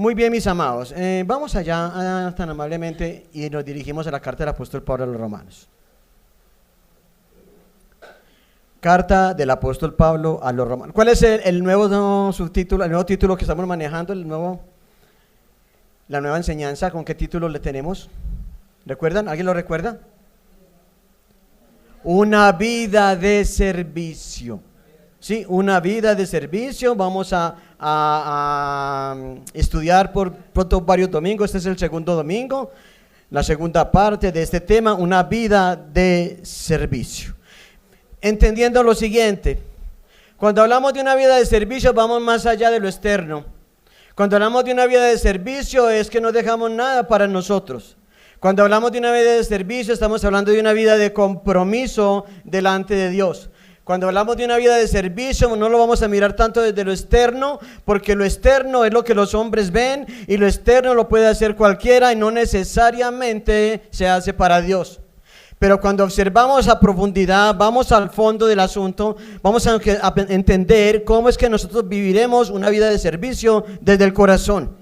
Muy bien, mis amados. Vamos allá tan amablemente y nos dirigimos a la carta del apóstol Pablo a los Romanos. Carta del apóstol Pablo a los Romanos. ¿Cuál es el nuevo subtítulo, el nuevo título que estamos manejando, la nueva enseñanza? ¿Con qué título le tenemos? ¿Recuerdan? ¿Alguien lo recuerda? Una vida de servicio. Sí, una vida de servicio. Vamos a estudiar por pronto varios domingos. Este es el segundo domingo, la segunda parte de este tema, una vida de servicio. Entendiendo lo siguiente, cuando hablamos de una vida de servicio vamos más allá de lo externo. Cuando hablamos de una vida de servicio es que no dejamos nada para nosotros. Cuando hablamos de una vida de servicio estamos hablando de una vida de compromiso delante de Dios. Cuando hablamos de una vida de servicio no lo vamos a mirar tanto desde lo externo, porque lo externo es lo que los hombres ven y lo externo lo puede hacer cualquiera y no necesariamente se hace para Dios. Pero cuando observamos a profundidad, vamos al fondo del asunto, vamos a entender cómo es que nosotros viviremos una vida de servicio desde el corazón.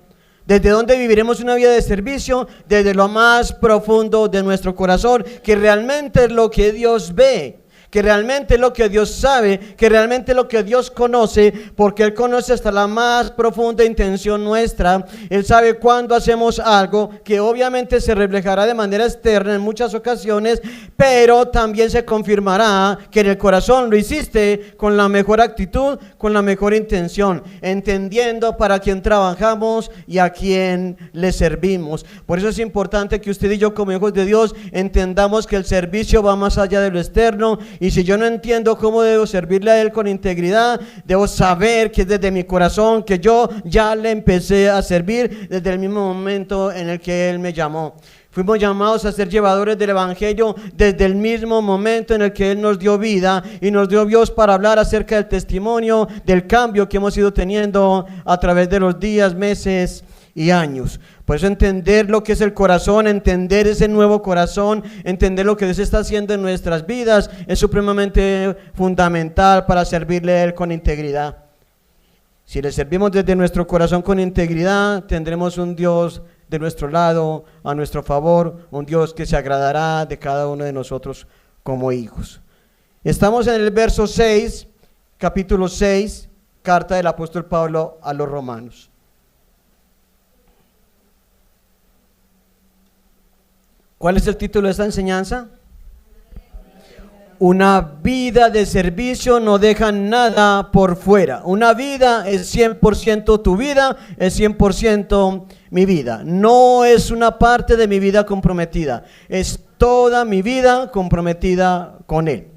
¿Desde dónde viviremos una vida de servicio? Desde lo más profundo de nuestro corazón, que realmente es lo que Dios ve, que realmente es lo que Dios sabe, que realmente es lo que Dios conoce, porque Él conoce hasta la más profunda intención nuestra. Él sabe cuándo hacemos algo que obviamente se reflejará de manera externa en muchas ocasiones, pero también se confirmará que en el corazón lo hiciste con la mejor actitud, con la mejor intención, entendiendo para quién trabajamos y a quién le servimos. Por eso es importante que usted y yo, como hijos de Dios, entendamos que el servicio va más allá de lo externo. Y si yo no entiendo cómo debo servirle a Él con integridad, debo saber que es desde mi corazón que yo ya le empecé a servir desde el mismo momento en el que Él me llamó. Fuimos llamados a ser llevadores del Evangelio desde el mismo momento en el que Él nos dio vida y nos dio Dios para hablar acerca del testimonio, del cambio que hemos ido teniendo a través de los días, meses y años. Por eso entender lo que es el corazón, entender ese nuevo corazón, entender lo que Dios está haciendo en nuestras vidas es supremamente fundamental para servirle a Él con integridad. Si le servimos desde nuestro corazón con integridad, tendremos un Dios de nuestro lado, a nuestro favor, un Dios que se agradará de cada uno de nosotros como hijos. Estamos en el verso 6, capítulo 6, carta del apóstol Pablo a los Romanos. ¿Cuál es el título de esta enseñanza? Una vida de servicio no deja nada por fuera. Una vida es 100% tu vida, es 100% mi vida. No es una parte de mi vida comprometida, es toda mi vida comprometida con Él.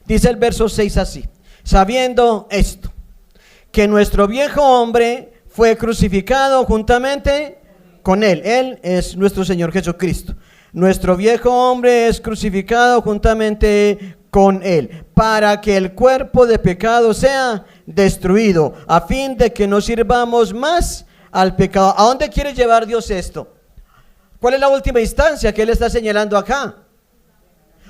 Dice el verso 6 así: sabiendo esto, que nuestro viejo hombre fue crucificado juntamente con Él. Él es nuestro Señor Jesucristo. Nuestro viejo hombre es crucificado juntamente con Él, para que el cuerpo de pecado sea destruido, a fin de que no sirvamos más al pecado. ¿A dónde quiere llevar Dios esto? ¿Cuál es la última instancia que Él está señalando acá?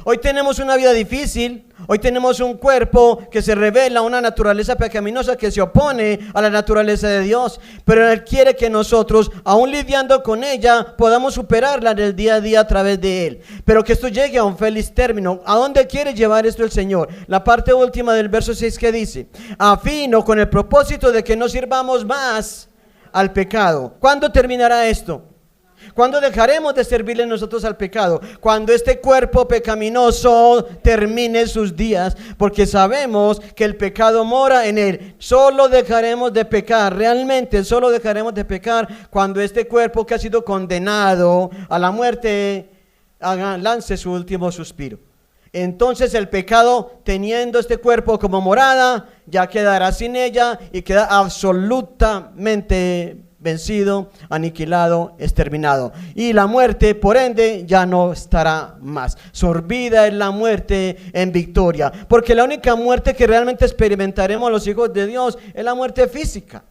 Hoy tenemos una vida difícil, hoy tenemos un cuerpo que se revela, una naturaleza pecaminosa que se opone a la naturaleza de Dios, pero Él quiere que nosotros, aún lidiando con ella, podamos superarla en el día a día a través de Él, pero que esto llegue a un feliz término. ¿A dónde quiere llevar esto el Señor? La parte última del verso 6 que dice: a fin o con el propósito de que no sirvamos más al pecado. ¿Cuándo terminará esto? ¿Cuándo dejaremos de servirle nosotros al pecado? Cuando este cuerpo pecaminoso termine sus días, porque sabemos que el pecado mora en él. Solo dejaremos de pecar, realmente solo dejaremos de pecar cuando este cuerpo que ha sido condenado a la muerte lance su último suspiro. Entonces el pecado, teniendo este cuerpo como morada, ya quedará sin ella y queda absolutamente vencido, aniquilado, exterminado. Y la muerte, por ende, ya no estará más. Sorbida es la muerte en victoria. Porque la única muerte que realmente experimentaremos los hijos de Dios es la muerte física.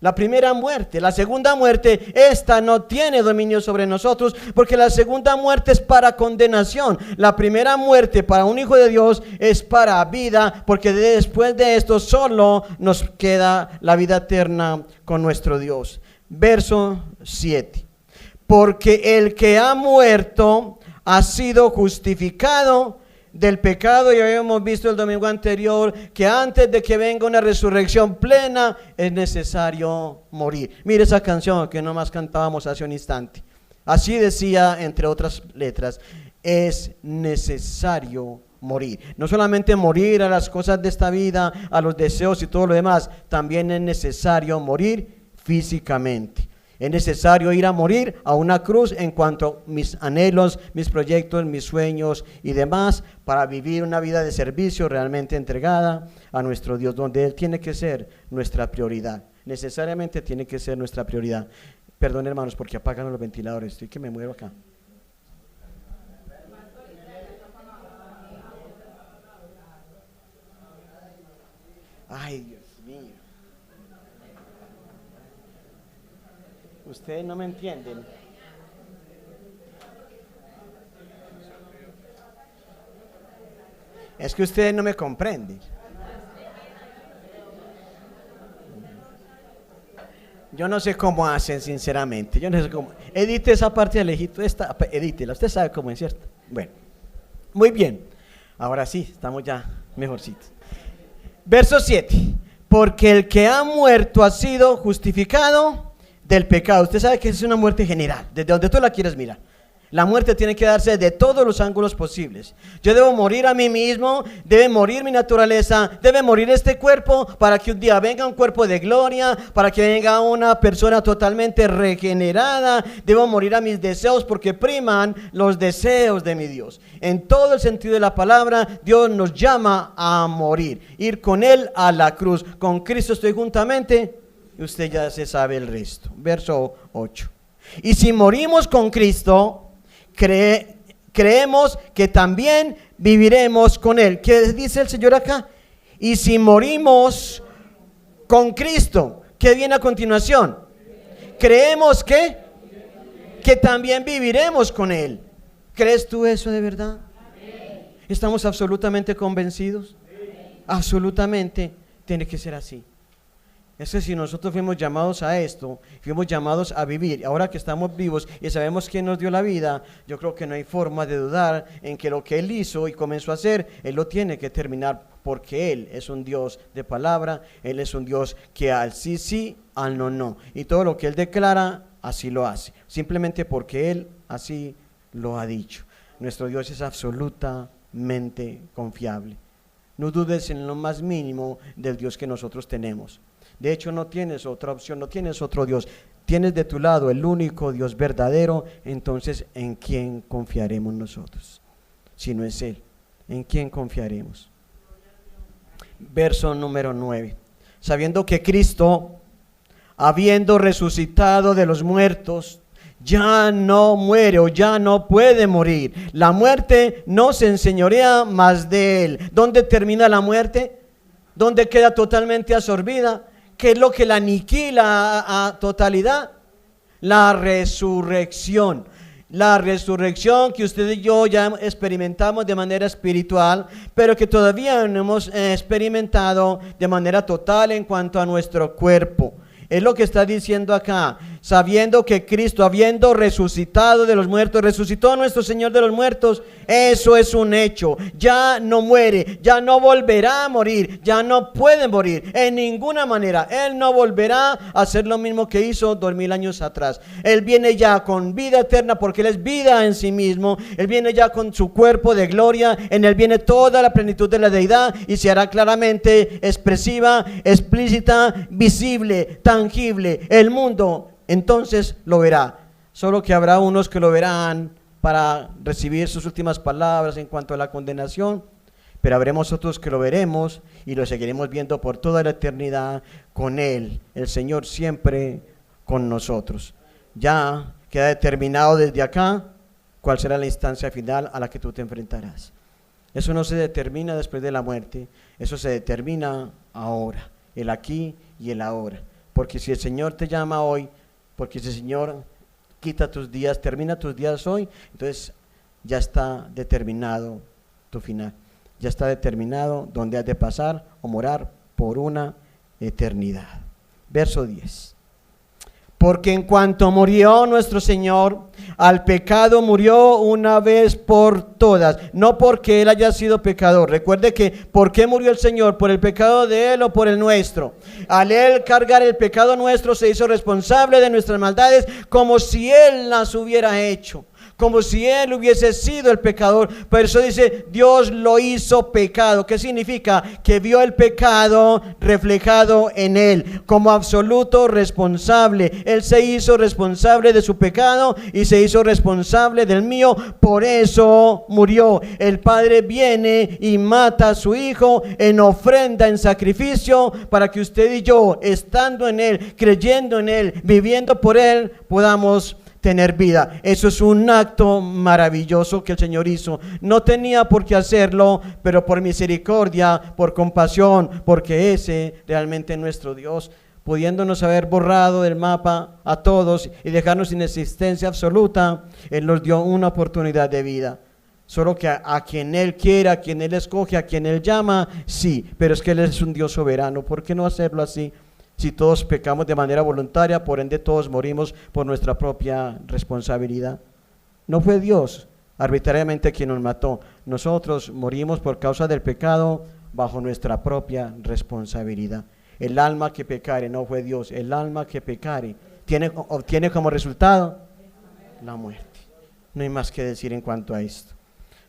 La primera muerte. La segunda muerte, esta no tiene dominio sobre nosotros, porque la segunda muerte es para condenación. La primera muerte para un hijo de Dios es para vida, porque después de esto solo nos queda la vida eterna con nuestro Dios. verso 7. Porque el que ha muerto ha sido justificado del pecado. Ya habíamos visto el domingo anterior que antes de que venga una resurrección plena es necesario morir. Mire esa canción que nomás cantábamos hace un instante. Así decía, entre otras letras, es necesario morir. No solamente morir a las cosas de esta vida, a los deseos y todo lo demás, también es necesario morir físicamente. Es necesario ir a morir a una cruz en cuanto a mis anhelos, mis proyectos, mis sueños y demás, para vivir una vida de servicio realmente entregada a nuestro Dios, donde Él tiene que ser nuestra prioridad. Necesariamente tiene que ser nuestra prioridad. Perdón, hermanos, porque apagan los ventiladores, estoy que me muevo acá. Ay, Dios mío. Ustedes no me entienden. Es que ustedes no me comprenden. Yo no sé cómo hacen, sinceramente. Yo no sé cómo. Edite esa parte del Egipto. Edítela. Usted sabe cómo es, ¿cierto? Bueno, muy bien. Ahora sí, estamos ya mejorcitos. Verso 7. Porque el que ha muerto ha sido justificado del pecado. Usted sabe que es una muerte general, desde donde tú la quieres mirar. La muerte tiene que darse de todos los ángulos posibles. Yo debo morir a mí mismo, debe morir mi naturaleza, debe morir este cuerpo para que un día venga un cuerpo de gloria, para que venga una persona totalmente regenerada. Debo morir a mis deseos porque priman los deseos de mi Dios. En todo el sentido de la palabra, Dios nos llama a morir, ir con Él a la cruz. Con Cristo estoy juntamente, y usted ya se sabe el resto. Verso 8. Y si morimos con Cristo, creemos que también viviremos con Él. ¿Qué dice el Señor acá? Y si morimos con Cristo, ¿qué viene a continuación? Creemos que también viviremos con Él. ¿Crees tú eso de verdad? ¿Estamos absolutamente convencidos? Absolutamente tiene que ser así. Es que si nosotros fuimos llamados a esto, fuimos llamados a vivir, ahora que estamos vivos y sabemos quién nos dio la vida, yo creo que no hay forma de dudar en que lo que Él hizo y comenzó a hacer, Él lo tiene que terminar, porque Él es un Dios de palabra, Él es un Dios que al sí, sí, al no, no. Y todo lo que Él declara, así lo hace, simplemente porque Él así lo ha dicho. Nuestro Dios es absolutamente confiable. No dudes en lo más mínimo del Dios que nosotros tenemos. De hecho, no tienes otra opción, no tienes otro Dios. Tienes de tu lado el único Dios verdadero. Entonces, ¿en quién confiaremos nosotros? Si no es Él, ¿en quién confiaremos? Verso número 9. Sabiendo que Cristo, habiendo resucitado de los muertos, ya no muere o ya no puede morir. La muerte no se enseñorea más de Él. ¿Dónde termina la muerte? ¿Dónde queda totalmente absorbida? ¿Qué es lo que la aniquila a totalidad? La resurrección. La resurrección que usted y yo ya experimentamos de manera espiritual, pero que todavía no hemos experimentado de manera total en cuanto a nuestro cuerpo. Es lo que está diciendo acá, sabiendo que Cristo, habiendo resucitado de los muertos, resucitó a nuestro Señor de los muertos. Eso es un hecho, ya no muere, ya no volverá a morir, ya no puede morir en ninguna manera. Él no volverá a hacer lo mismo que hizo 2000 años atrás. Él viene ya con vida eterna porque Él es vida en sí mismo. Él viene ya con su cuerpo de gloria, en Él viene toda la plenitud de la deidad y se hará claramente expresiva, explícita, visible, tangible. El mundo entonces lo verá, solo que habrá unos que lo verán para recibir sus últimas palabras en cuanto a la condenación, pero habremos otros que lo veremos y lo seguiremos viendo por toda la eternidad con Él, el Señor siempre con nosotros. Ya queda determinado desde acá cuál será la instancia final a la que tú te enfrentarás. Eso no se determina después de la muerte, eso se determina ahora, el aquí y el ahora. Porque si el Señor te llama hoy, porque si el Señor quita tus días, termina tus días hoy, entonces ya está determinado tu final. Ya está determinado dónde has de pasar o morar por una eternidad. Verso 10. Porque en cuanto murió nuestro Señor, al pecado murió una vez por todas, no porque Él haya sido pecador. Recuerde que ¿por qué murió el Señor? ¿Por el pecado de Él o por el nuestro? Al Él cargar el pecado nuestro, se hizo responsable de nuestras maldades como si Él las hubiera hecho, como si Él hubiese sido el pecador. Por eso dice, Dios lo hizo pecado. ¿Qué significa? Que vio el pecado reflejado en Él como absoluto responsable. Él se hizo responsable de su pecado y se hizo responsable del mío. Por eso murió. El Padre viene y mata a su Hijo en ofrenda, en sacrificio, para que usted y yo, estando en Él, creyendo en Él, viviendo por Él, podamos tener vida. Eso es un acto maravilloso que el Señor hizo. No tenía por qué hacerlo, pero por misericordia, por compasión, porque ese realmente es nuestro Dios, pudiéndonos haber borrado del mapa a todos y dejarnos sin existencia absoluta. Él nos dio una oportunidad de vida. Solo que a quien Él quiera, a quien Él escoge, a quien Él llama, sí, pero es que Él es un Dios soberano. ¿Por qué no hacerlo así? Si todos pecamos de manera voluntaria, por ende todos morimos por nuestra propia responsabilidad. No fue Dios arbitrariamente quien nos mató. Nosotros morimos por causa del pecado bajo nuestra propia responsabilidad. El alma que pecare, no fue Dios, el alma que pecare obtiene como resultado la muerte. No hay más que decir en cuanto a esto.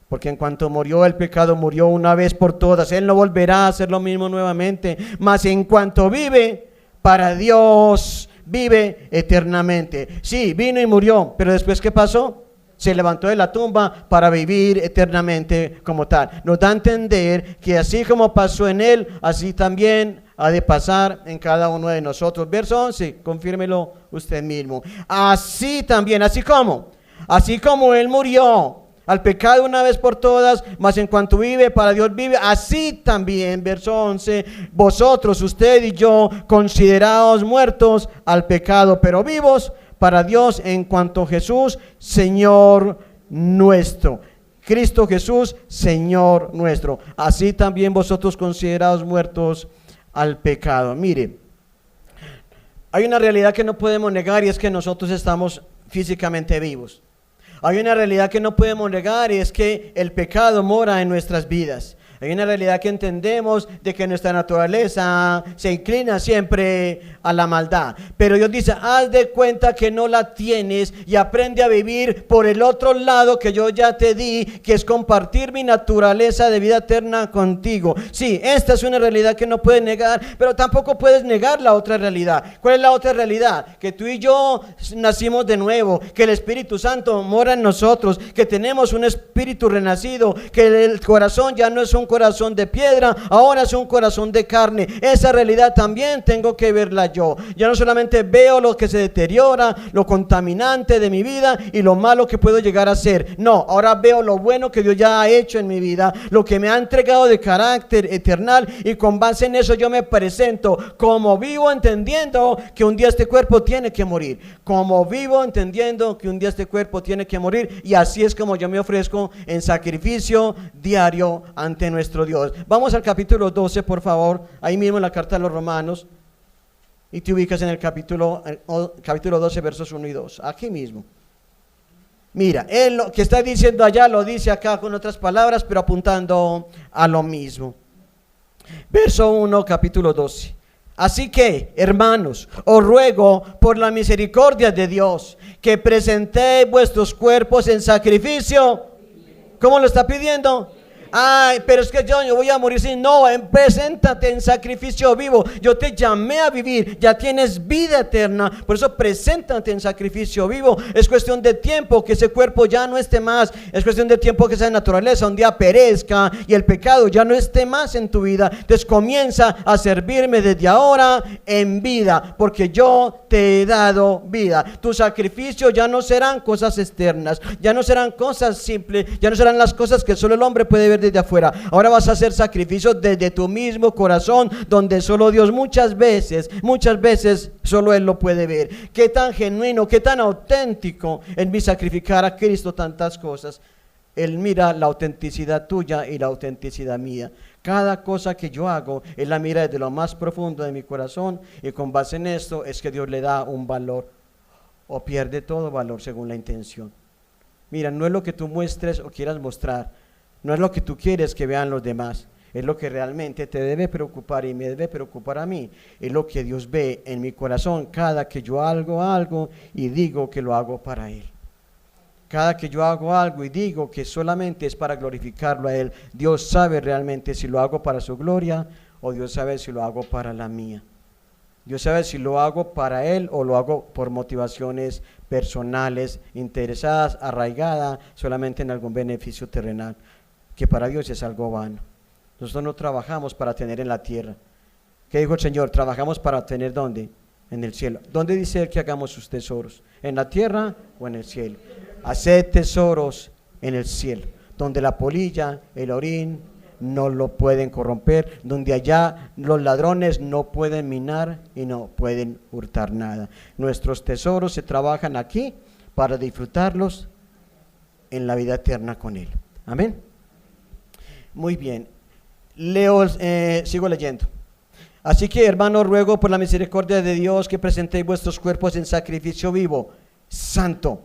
Porque en cuanto murió el pecado, murió una vez por todas. Él no volverá a hacer lo mismo nuevamente. Mas en cuanto vive, para Dios vive eternamente. Sí, vino y murió, pero después ¿qué pasó? Se levantó de la tumba para vivir eternamente como tal. Nos da a entender que así como pasó en Él, así también ha de pasar en cada uno de nosotros. Verso 11, confírmelo usted mismo. Así también, así como Él murió al pecado una vez por todas, mas en cuanto vive, para Dios vive, así también, verso 11, vosotros, usted y yo, considerados muertos al pecado, pero vivos para Dios en cuanto Jesús, Señor nuestro. Cristo Jesús, Señor nuestro. Así también vosotros considerados muertos al pecado. Mire, hay una realidad que no podemos negar y es que nosotros estamos físicamente vivos. Hay una realidad que no podemos negar y es que el pecado mora en nuestras vidas. Hay una realidad que entendemos de que nuestra naturaleza se inclina siempre a la maldad. Pero Dios dice, haz de cuenta que no la tienes y aprende a vivir por el otro lado que yo ya te di, que es compartir mi naturaleza de vida eterna contigo. Sí, esta es una realidad que no puedes negar, pero tampoco puedes negar la otra realidad. ¿Cuál es la otra realidad? Que tú y yo nacimos de nuevo, que el Espíritu Santo mora en nosotros, que tenemos un espíritu renacido, que el corazón ya no es un corazón de piedra, ahora es un corazón de carne. Esa realidad también tengo que verla yo. Ya no solamente veo lo que se deteriora, lo contaminante de mi vida y lo malo que puedo llegar a ser. No, ahora veo lo bueno que Dios ya ha hecho en mi vida, lo que me ha entregado de carácter eternal, y con base en eso yo me presento como vivo, entendiendo que un día este cuerpo tiene que morir. Como vivo, entendiendo que un día este cuerpo tiene que morir, y así es como yo me ofrezco en sacrificio diario ante nuestro Dios. Vamos al capítulo 12, por favor, ahí mismo en la carta de los Romanos, y te ubicas en el capítulo 12, versos 1 y 2, aquí mismo. Mira, él lo que está diciendo allá lo dice acá con otras palabras, pero apuntando a lo mismo. Verso 1, capítulo 12. Así que, hermanos, os ruego por la misericordia de Dios que presentéis vuestros cuerpos en sacrificio. ¿Cómo lo está pidiendo? Ay, pero es que yo voy a morir. Sí, no, preséntate en sacrificio vivo. Yo te llamé a vivir, ya tienes vida eterna. Por eso preséntate en sacrificio vivo. Es cuestión de tiempo que ese cuerpo ya no esté más. Es cuestión de tiempo que esa naturaleza un día perezca y el pecado ya no esté más en tu vida. Entonces comienza a servirme desde ahora en vida, porque yo te he dado vida. Tus sacrificios ya no serán cosas externas, ya no serán cosas simples, ya no serán las cosas que solo el hombre puede ver desde afuera. Ahora vas a hacer sacrificios desde tu mismo corazón, donde solo Dios muchas veces solo Él lo puede ver. Qué tan genuino, qué tan auténtico en mi sacrificar a Cristo tantas cosas. Él mira la autenticidad tuya y la autenticidad mía. Cada cosa que yo hago, Él la mira desde lo más profundo de mi corazón, y con base en esto es que Dios le da un valor. o pierde todo valor según la intención. Mira, no es lo que tú muestres o quieras mostrar, no es lo que tú quieres que vean los demás, es lo que realmente te debe preocupar y me debe preocupar a mí, es lo que Dios ve en mi corazón cada que yo hago algo y digo que lo hago para Él. Cada que yo hago algo y digo que solamente es para glorificarlo a Él, Dios sabe realmente si lo hago para su gloria o Dios sabe si lo hago para la mía. Dios sabe si lo hago para Él o lo hago por motivaciones personales, interesadas, arraigadas solamente en algún beneficio terrenal, que para Dios es algo vano. Nosotros no trabajamos para tener en la tierra. ¿Qué dijo el Señor? Trabajamos para tener ¿dónde? En el cielo. ¿Dónde dice Él que hagamos sus tesoros? ¿En la tierra o en el cielo? Haced tesoros en el cielo, donde la polilla, el orín no lo pueden corromper, donde allá los ladrones no pueden minar y no pueden hurtar nada. Nuestros tesoros se trabajan aquí para disfrutarlos en la vida eterna con Él. Amén. Muy bien. Sigo leyendo. Así que, hermanos, ruego por la misericordia de Dios que presentéis vuestros cuerpos en sacrificio vivo, santo,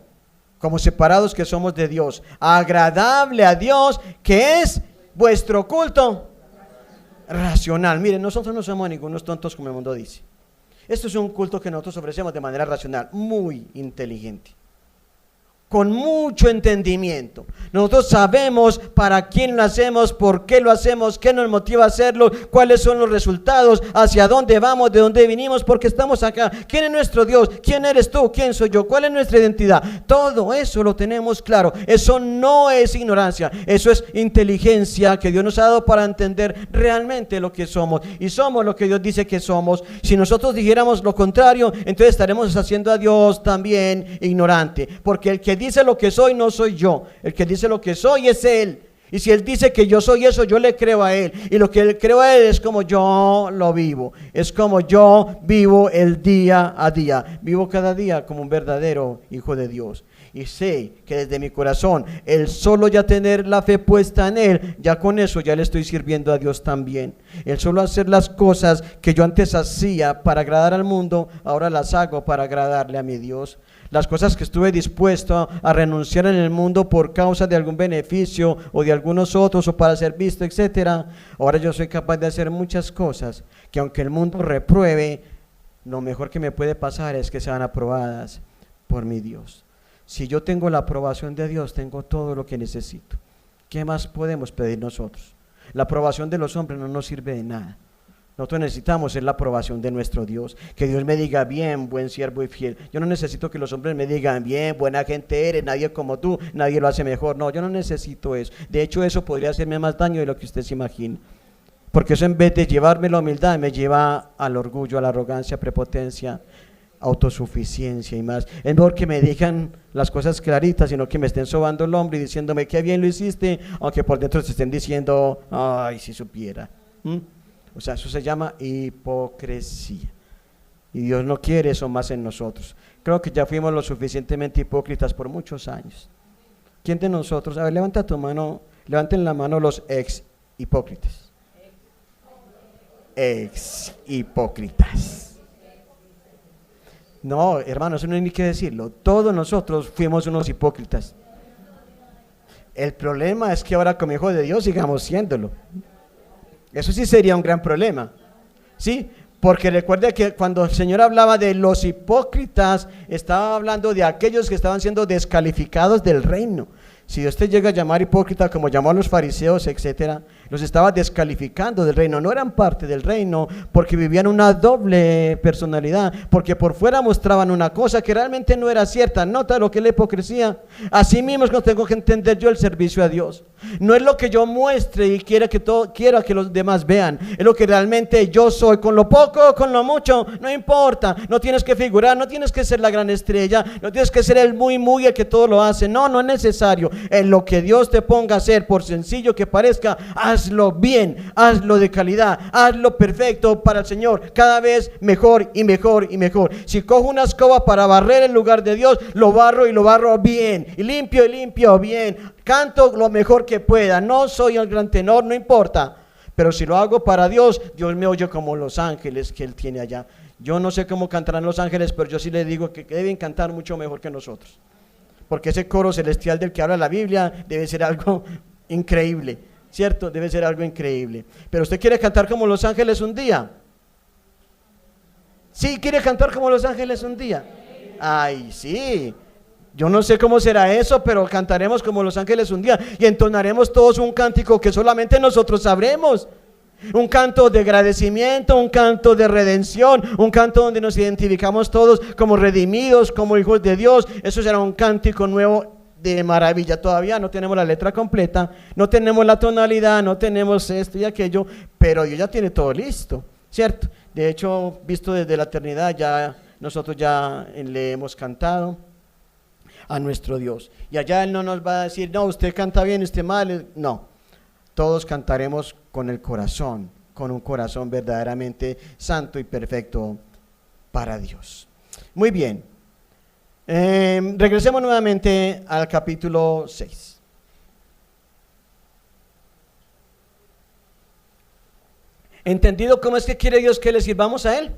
como separados que somos de Dios, agradable a Dios, que es vuestro culto racional. Miren, nosotros no somos ningunos tontos como el mundo dice. Esto es un culto que nosotros ofrecemos de manera racional, muy inteligente, con mucho entendimiento. Nosotros sabemos para quién lo hacemos, por qué lo hacemos, qué nos motiva a hacerlo, cuáles son los resultados, hacia dónde vamos, de dónde vinimos, porque estamos acá. ¿Quién es nuestro Dios? ¿Quién eres tú? ¿Quién soy yo? ¿Cuál es nuestra identidad? Todo eso lo tenemos claro. Eso no es ignorancia, eso es inteligencia que Dios nos ha dado para entender realmente lo que somos, y somos lo que Dios dice que somos. Si nosotros dijéramos lo contrario, entonces estaremos haciendo a Dios también ignorante, porque el que dice lo que soy no soy yo, el que dice lo que soy es Él. Y si Él dice que yo soy eso, yo le creo a Él, y lo que Él creo a Él es como yo lo vivo, es como yo vivo el día a día, vivo cada día como un verdadero hijo de Dios. Y sé que desde mi corazón, el solo ya tener la fe puesta en Él, ya con eso ya le estoy sirviendo a Dios también. El solo hacer las cosas que yo antes hacía para agradar al mundo, ahora las hago para agradarle a mi Dios. Las cosas que estuve dispuesto a renunciar en el mundo por causa de algún beneficio o de algunos otros o para ser visto, etcétera, ahora yo soy capaz de hacer muchas cosas que aunque el mundo repruebe, lo mejor que me puede pasar es que sean aprobadas por mi Dios. Si yo tengo la aprobación de Dios, tengo todo lo que necesito. ¿Qué más podemos pedir nosotros? La aprobación de los hombres no nos sirve de nada. Nosotros necesitamos la aprobación de nuestro Dios, que Dios me diga: bien, buen siervo y fiel. Yo no necesito que los hombres me digan: bien, buena gente eres, nadie como tú, nadie lo hace mejor. No, yo no necesito eso. De hecho, eso podría hacerme más daño de lo que usted se imagina, porque eso, en vez de llevarme la humildad, me lleva al orgullo, a la arrogancia, prepotencia, autosuficiencia y más. Es mejor que me digan las cosas claritas, sino que me estén sobando el hombro y diciéndome: qué bien lo hiciste, aunque por dentro se estén diciendo: ay, si supiera. O sea, eso se llama hipocresía, y Dios no quiere eso más en nosotros. Creo que ya fuimos lo suficientemente hipócritas por muchos años. ¿Quién de nosotros? A ver, levanta tu mano, levanten la mano los ex hipócritas. Ex hipócritas. No, hermano, eso no hay ni que decirlo. Todos nosotros fuimos unos hipócritas. El problema es que ahora como hijos de Dios sigamos siéndolo. Eso sí sería un gran problema, ¿sí? Porque recuerda que cuando el Señor hablaba de los hipócritas, estaba hablando de aquellos que estaban siendo descalificados del reino. Si Dios te llega a llamar hipócrita, como llamó a los fariseos, etcétera, los estaba descalificando del reino. No eran parte del reino porque vivían una doble personalidad, porque por fuera mostraban una cosa que realmente no era cierta. Nota lo que es la hipocresía. Así mismo es que tengo que entender yo el servicio a Dios. No es lo que yo muestre y quiera que los demás vean, es lo que realmente yo soy, con lo poco o con lo mucho, no importa. No tienes que figurar, no tienes que ser la gran estrella, no tienes que ser el muy el que todo lo hace. No, no es necesario. En lo que Dios te ponga a hacer, por sencillo que parezca, hazlo bien, hazlo de calidad, hazlo perfecto para el Señor, cada vez mejor y mejor y mejor. Si cojo una escoba para barrer el lugar de Dios, lo barro y lo barro bien, y limpio bien. Canto lo mejor que pueda, no soy el gran tenor, no importa, Pero si lo hago para Dios, Dios me oye como los ángeles que Él tiene allá. Yo no sé cómo cantarán los ángeles, pero yo sí les digo que deben cantar mucho mejor que nosotros. Porque ese coro celestial del que habla la Biblia debe ser algo increíble, ¿cierto? Debe ser algo increíble. Pero usted quiere cantar como los ángeles un día. ¿Sí quiere cantar como los ángeles un día? Ay, sí. Yo no sé cómo será eso, pero cantaremos como los ángeles un día y entonaremos todos un cántico que solamente nosotros sabremos. Un canto de agradecimiento, un canto de redención, un canto donde nos identificamos todos como redimidos, como hijos de Dios. Eso será un cántico nuevo de maravilla. Todavía no tenemos la letra completa, no tenemos la tonalidad, no tenemos esto y aquello, pero Dios ya tiene todo listo, ¿cierto? De hecho, visto desde la eternidad, ya nosotros ya le hemos cantado a nuestro Dios. Y allá Él no nos va a decir, no, usted canta bien, usted mal. No, todos cantaremos con el corazón, con un corazón verdaderamente santo y perfecto para Dios. Muy bien, regresemos nuevamente al capítulo 6. ¿Entendido cómo es que quiere Dios que le sirvamos a Él?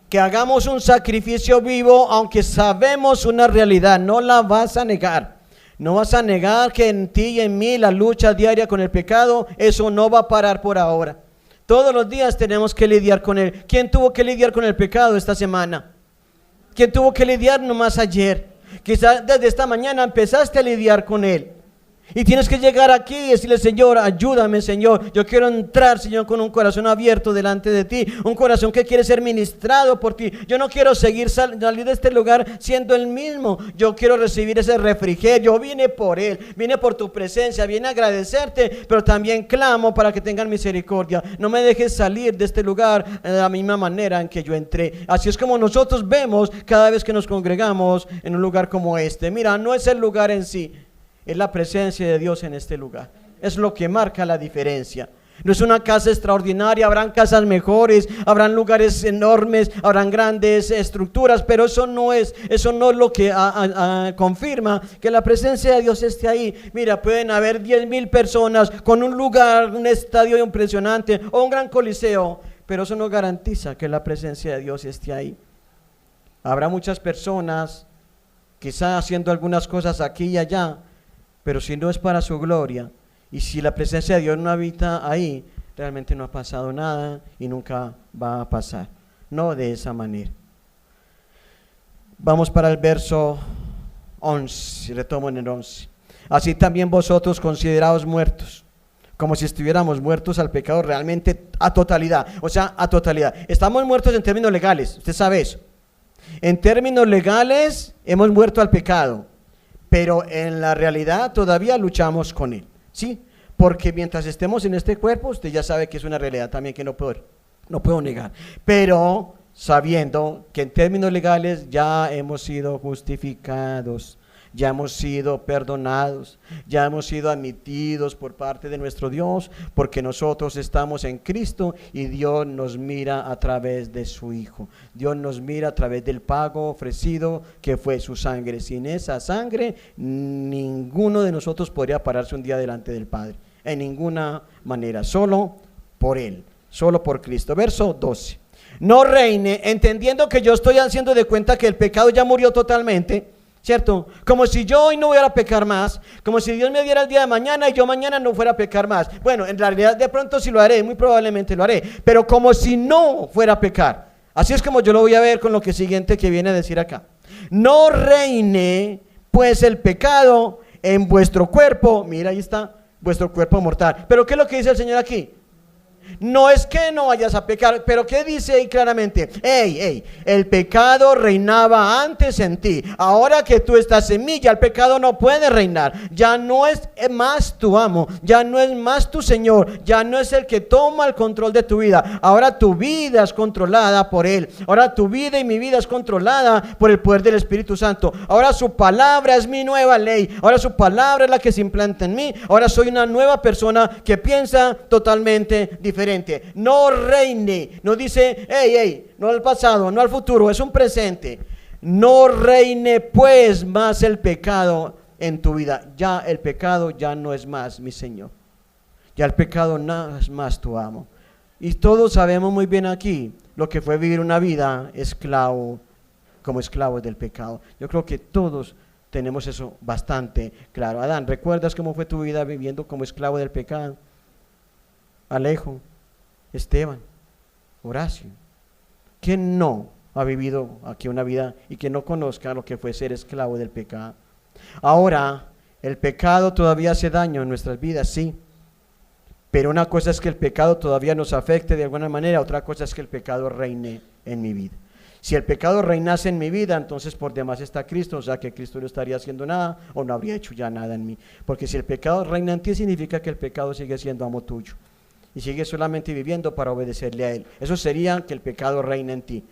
Que hagamos un sacrificio vivo, aunque sabemos una realidad, no la vas a negar. No vas a negar que en ti y en mí la lucha diaria con el pecado, eso no va a parar por ahora. Todos los días tenemos que lidiar con él. ¿Quién tuvo que lidiar con el pecado esta semana? ¿Quién tuvo que lidiar nomás ayer? Quizás desde esta mañana empezaste a lidiar con él. Y tienes que llegar aquí y decirle, Señor, ayúdame, Señor. Yo quiero entrar, Señor, con un corazón abierto delante de ti. Un corazón que quiere ser ministrado por ti. Yo no quiero salir de este lugar siendo el mismo. Yo quiero recibir ese refrigerio. Yo vine por él, vine por tu presencia, vine a agradecerte, pero también clamo para que tengan misericordia. No me dejes salir de este lugar de la misma manera en que yo entré. Así es como nosotros vemos cada vez que nos congregamos en un lugar como este. Mira, no es el lugar en sí, es la presencia de Dios en este lugar. Es lo que marca la diferencia. No es una casa extraordinaria, habrán casas mejores, habrán lugares enormes, habrán grandes estructuras, pero eso no es lo que confirma que la presencia de Dios esté ahí. Mira, pueden haber 10,000 personas con un lugar, un estadio impresionante o un gran coliseo, pero eso no garantiza que la presencia de Dios esté ahí. Habrá muchas personas quizás haciendo algunas cosas aquí y allá, pero si no es para su gloria, y si la presencia de Dios no habita ahí, realmente no ha pasado nada y nunca va a pasar. No de esa manera. Vamos para el verso 11, retomo en el 11. Así también vosotros consideraos muertos, como si estuviéramos muertos al pecado realmente a totalidad. O sea, a totalidad. Estamos muertos en términos legales, usted sabe eso. En términos legales hemos muerto al pecado, pero en la realidad todavía luchamos con él, ¿sí? Porque mientras estemos en este cuerpo, usted ya sabe que es una realidad también que no puedo negar, pero sabiendo que en términos legales ya hemos sido justificados, ya hemos sido perdonados, ya hemos sido admitidos por parte de nuestro Dios, porque nosotros estamos en Cristo y Dios nos mira a través de su Hijo. Dios nos mira a través del pago ofrecido que fue su sangre. Sin esa sangre, ninguno de nosotros podría pararse un día delante del Padre, en ninguna manera, solo por Él, solo por Cristo. Verso 12. No reine, entendiendo que yo estoy haciendo de cuenta que el pecado ya murió totalmente, ¿cierto? Como si yo hoy no fuera a pecar más, como si Dios me diera el día de mañana y yo mañana no fuera a pecar más. Bueno, en realidad de pronto sí lo haré, muy probablemente lo haré, pero como si no fuera a pecar. Así es como yo lo voy a ver con lo que siguiente que viene a decir acá. No reine pues el pecado en vuestro cuerpo, mira ahí está, vuestro cuerpo mortal. Pero ¿qué es lo que dice el Señor aquí? No es que no vayas a pecar, pero ¿qué dice ahí claramente? El pecado reinaba antes en ti. Ahora que tú estás en mí, ya el pecado no puede reinar. Ya no es más tu amo, ya no es más tu Señor, ya no es el que toma el control de tu vida. Ahora tu vida es controlada por Él. Ahora tu vida y mi vida es controlada por el poder del Espíritu Santo. Ahora su palabra es mi nueva ley. Ahora su palabra es la que se implanta en mí. Ahora soy una nueva persona que piensa totalmente diferente. No reine, no dice, no al pasado, no al futuro, es un presente. No reine pues más el pecado en tu vida. Ya el pecado ya no es más, mi Señor. Ya el pecado no es más tu amo. Y todos sabemos muy bien aquí lo que fue vivir una vida esclavo, como esclavos del pecado. Yo creo que todos tenemos eso bastante claro. Adán, ¿recuerdas cómo fue tu vida viviendo como esclavo del pecado? Alejo, Esteban, Horacio. ¿Quién no ha vivido aquí una vida y que no conozca lo que fue ser esclavo del pecado? Ahora, el pecado todavía hace daño en nuestras vidas, sí. Pero una cosa es que el pecado todavía nos afecte de alguna manera, otra cosa es que el pecado reine en mi vida. Si el pecado reinase en mi vida, entonces por demás está Cristo, o sea que Cristo no estaría haciendo nada o no habría hecho ya nada en mí. Porque si el pecado reina en ti, significa que el pecado sigue siendo amo tuyo y sigue solamente viviendo para obedecerle a Él. Eso sería que el pecado reina en ti.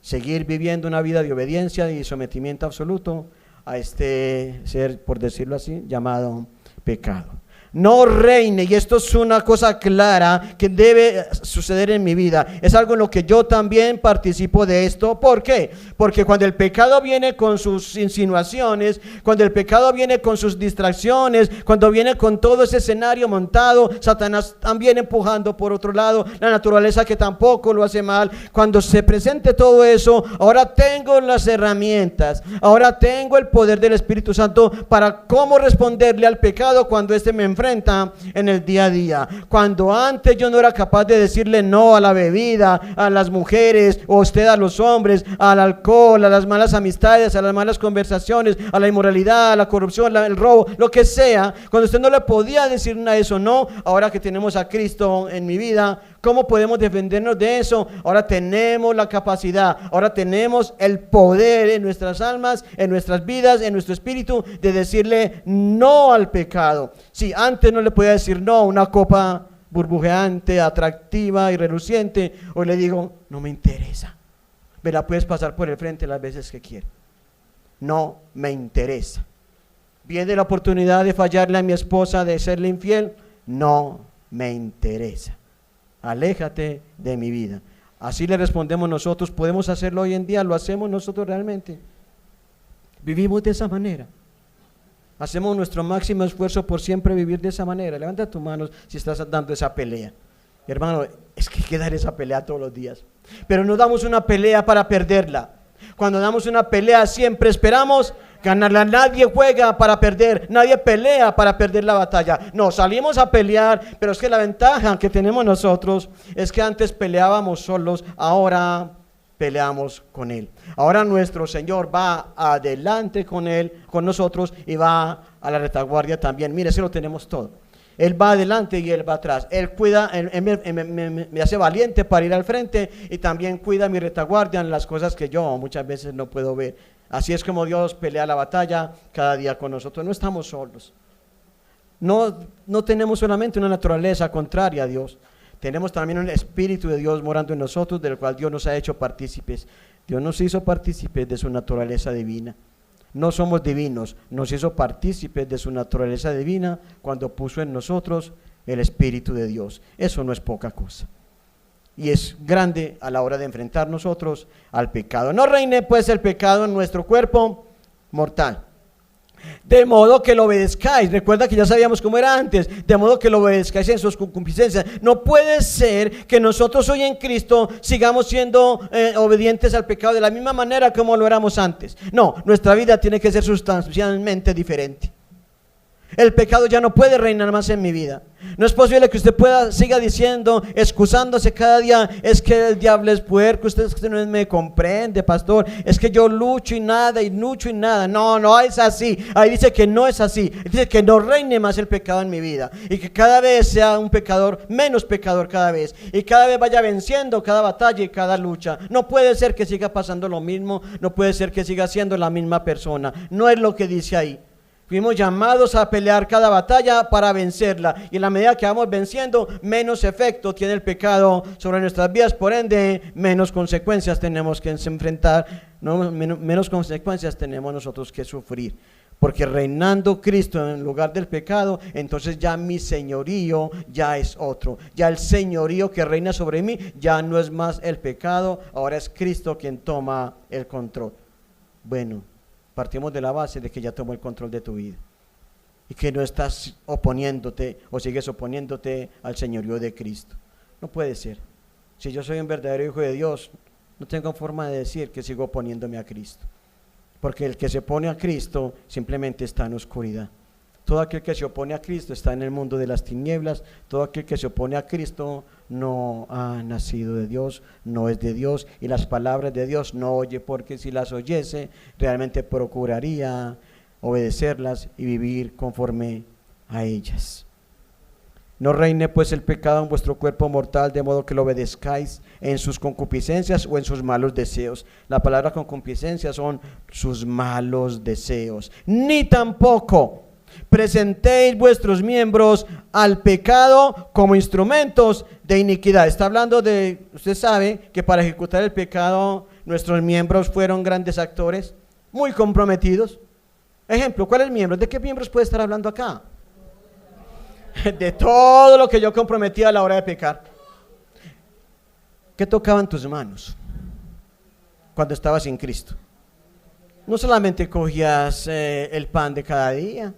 Seguir viviendo una vida de obediencia y sometimiento absoluto a este ser, por decirlo así, llamado pecado. No reine, y esto es una cosa clara que debe suceder en mi vida. Es algo en lo que yo también participo de esto. ¿Por qué? Porque cuando el pecado viene con sus insinuaciones, cuando el pecado viene con sus distracciones, cuando viene con todo ese escenario montado, Satanás también empujando por otro lado, la naturaleza que tampoco lo hace mal. Cuando se presente todo eso, ahora tengo las herramientas, ahora tengo el poder del Espíritu Santo para cómo responderle al pecado cuando éste me enfrenta en el día a día. Cuando antes yo no era capaz de decirle no a la bebida, a las mujeres, o usted a los hombres, al alcohol, a las malas amistades, a las malas conversaciones, a la inmoralidad, a la corrupción, el robo, lo que sea, cuando usted no le podía decir nada de eso, no, ahora que tenemos a Cristo en mi vida, ¿cómo podemos defendernos de eso? Ahora tenemos la capacidad, ahora tenemos el poder en nuestras almas, en nuestras vidas, en nuestro espíritu, de decirle no al pecado. Si antes no le podía decir no a una copa burbujeante, atractiva y reluciente, hoy le digo, no me interesa. Me la puedes pasar por el frente las veces que quieras. No me interesa. Viene la oportunidad de fallarle a mi esposa, de serle infiel, no me interesa. Aléjate de mi vida. Así le respondemos nosotros. ¿Podemos hacerlo hoy en día? ¿Lo hacemos nosotros realmente? ¿Vivimos de esa manera? ¿Hacemos nuestro máximo esfuerzo por siempre vivir de esa manera? Levanta tus manos si estás dando esa pelea. Hermano, es que hay que dar esa pelea todos los días. Pero no damos una pelea para perderla. Cuando damos una pelea siempre esperamos ganarla. Nadie juega para perder, nadie pelea para perder la batalla. No, salimos a pelear, pero es que la ventaja que tenemos nosotros es que antes peleábamos solos, ahora peleamos con Él. Ahora nuestro Señor va adelante con Él, con nosotros, y va a la retaguardia también. Mire, eso lo tenemos todo. Él va adelante y Él va atrás. Él cuida, me hace valiente para ir al frente, y también cuida mi retaguardia en las cosas que yo muchas veces no puedo ver. Así es como Dios pelea la batalla cada día con nosotros. No estamos solos. No tenemos solamente una naturaleza contraria a Dios. Tenemos también un Espíritu de Dios morando en nosotros, del cual Dios nos ha hecho partícipes. Dios nos hizo partícipes de su naturaleza divina. No somos divinos, nos hizo partícipes de su naturaleza divina cuando puso en nosotros el Espíritu de Dios. Eso no es poca cosa. Y es grande a la hora de enfrentar nosotros al pecado. No reine pues el pecado en nuestro cuerpo mortal. De modo que lo obedezcáis. Recuerda que ya sabíamos cómo era antes. De modo que lo obedezcáis en sus concupiscencias. No puede ser que nosotros hoy en Cristo sigamos siendo obedientes al pecado de la misma manera como lo éramos antes. No, nuestra vida tiene que ser sustancialmente diferente. El pecado ya no puede reinar más en mi vida. No es posible que usted siga diciendo, excusándose cada día, es que el diablo es puerco, usted no me comprende, pastor, es que yo lucho y nada, y lucho y nada. No es así. Ahí dice que no es así. Dice que no reine más el pecado en mi vida, y que cada vez sea un pecador, menos pecador cada vez, y cada vez vaya venciendo cada batalla y cada lucha. No puede ser que siga pasando lo mismo, no puede ser que siga siendo la misma persona. No es lo que dice ahí. Fuimos llamados a pelear cada batalla para vencerla, y en la medida que vamos venciendo, menos efecto tiene el pecado sobre nuestras vidas, por ende menos consecuencias tenemos que enfrentar, menos consecuencias tenemos nosotros que sufrir, porque reinando Cristo en lugar del pecado, entonces ya mi señorío ya es otro. Ya el señorío que reina sobre mí ya no es más el pecado, ahora es Cristo quien toma el control. Bueno, partimos de la base de que ya tomó el control de tu vida. y que no estás oponiéndote o sigues oponiéndote al señorío de Cristo. No puede ser. Si yo soy un verdadero hijo de Dios, no tengo forma de decir que sigo oponiéndome a Cristo, porque el que se opone a Cristo simplemente está en oscuridad. Todo aquel que se opone a Cristo está en el mundo de las tinieblas. Todo aquel que se opone a Cristo no ha nacido de Dios, no es de Dios, y las palabras de Dios no oye, porque si las oyese, realmente procuraría obedecerlas y vivir conforme a ellas. No reine pues el pecado en vuestro cuerpo mortal, de modo que lo obedezcáis en sus concupiscencias o en sus malos deseos. La palabra concupiscencias son sus malos deseos. Ni tampoco presentéis vuestros miembros al pecado como instrumentos de iniquidad. Está hablando de, usted sabe que para ejecutar el pecado nuestros miembros fueron grandes actores, muy comprometidos. Ejemplo, ¿cuáles miembros? ¿De qué miembros puede estar hablando acá? De todo lo que yo comprometía a la hora de pecar. ¿Qué tocaban tus manos cuando estabas sin Cristo? No solamente cogías el pan de cada día,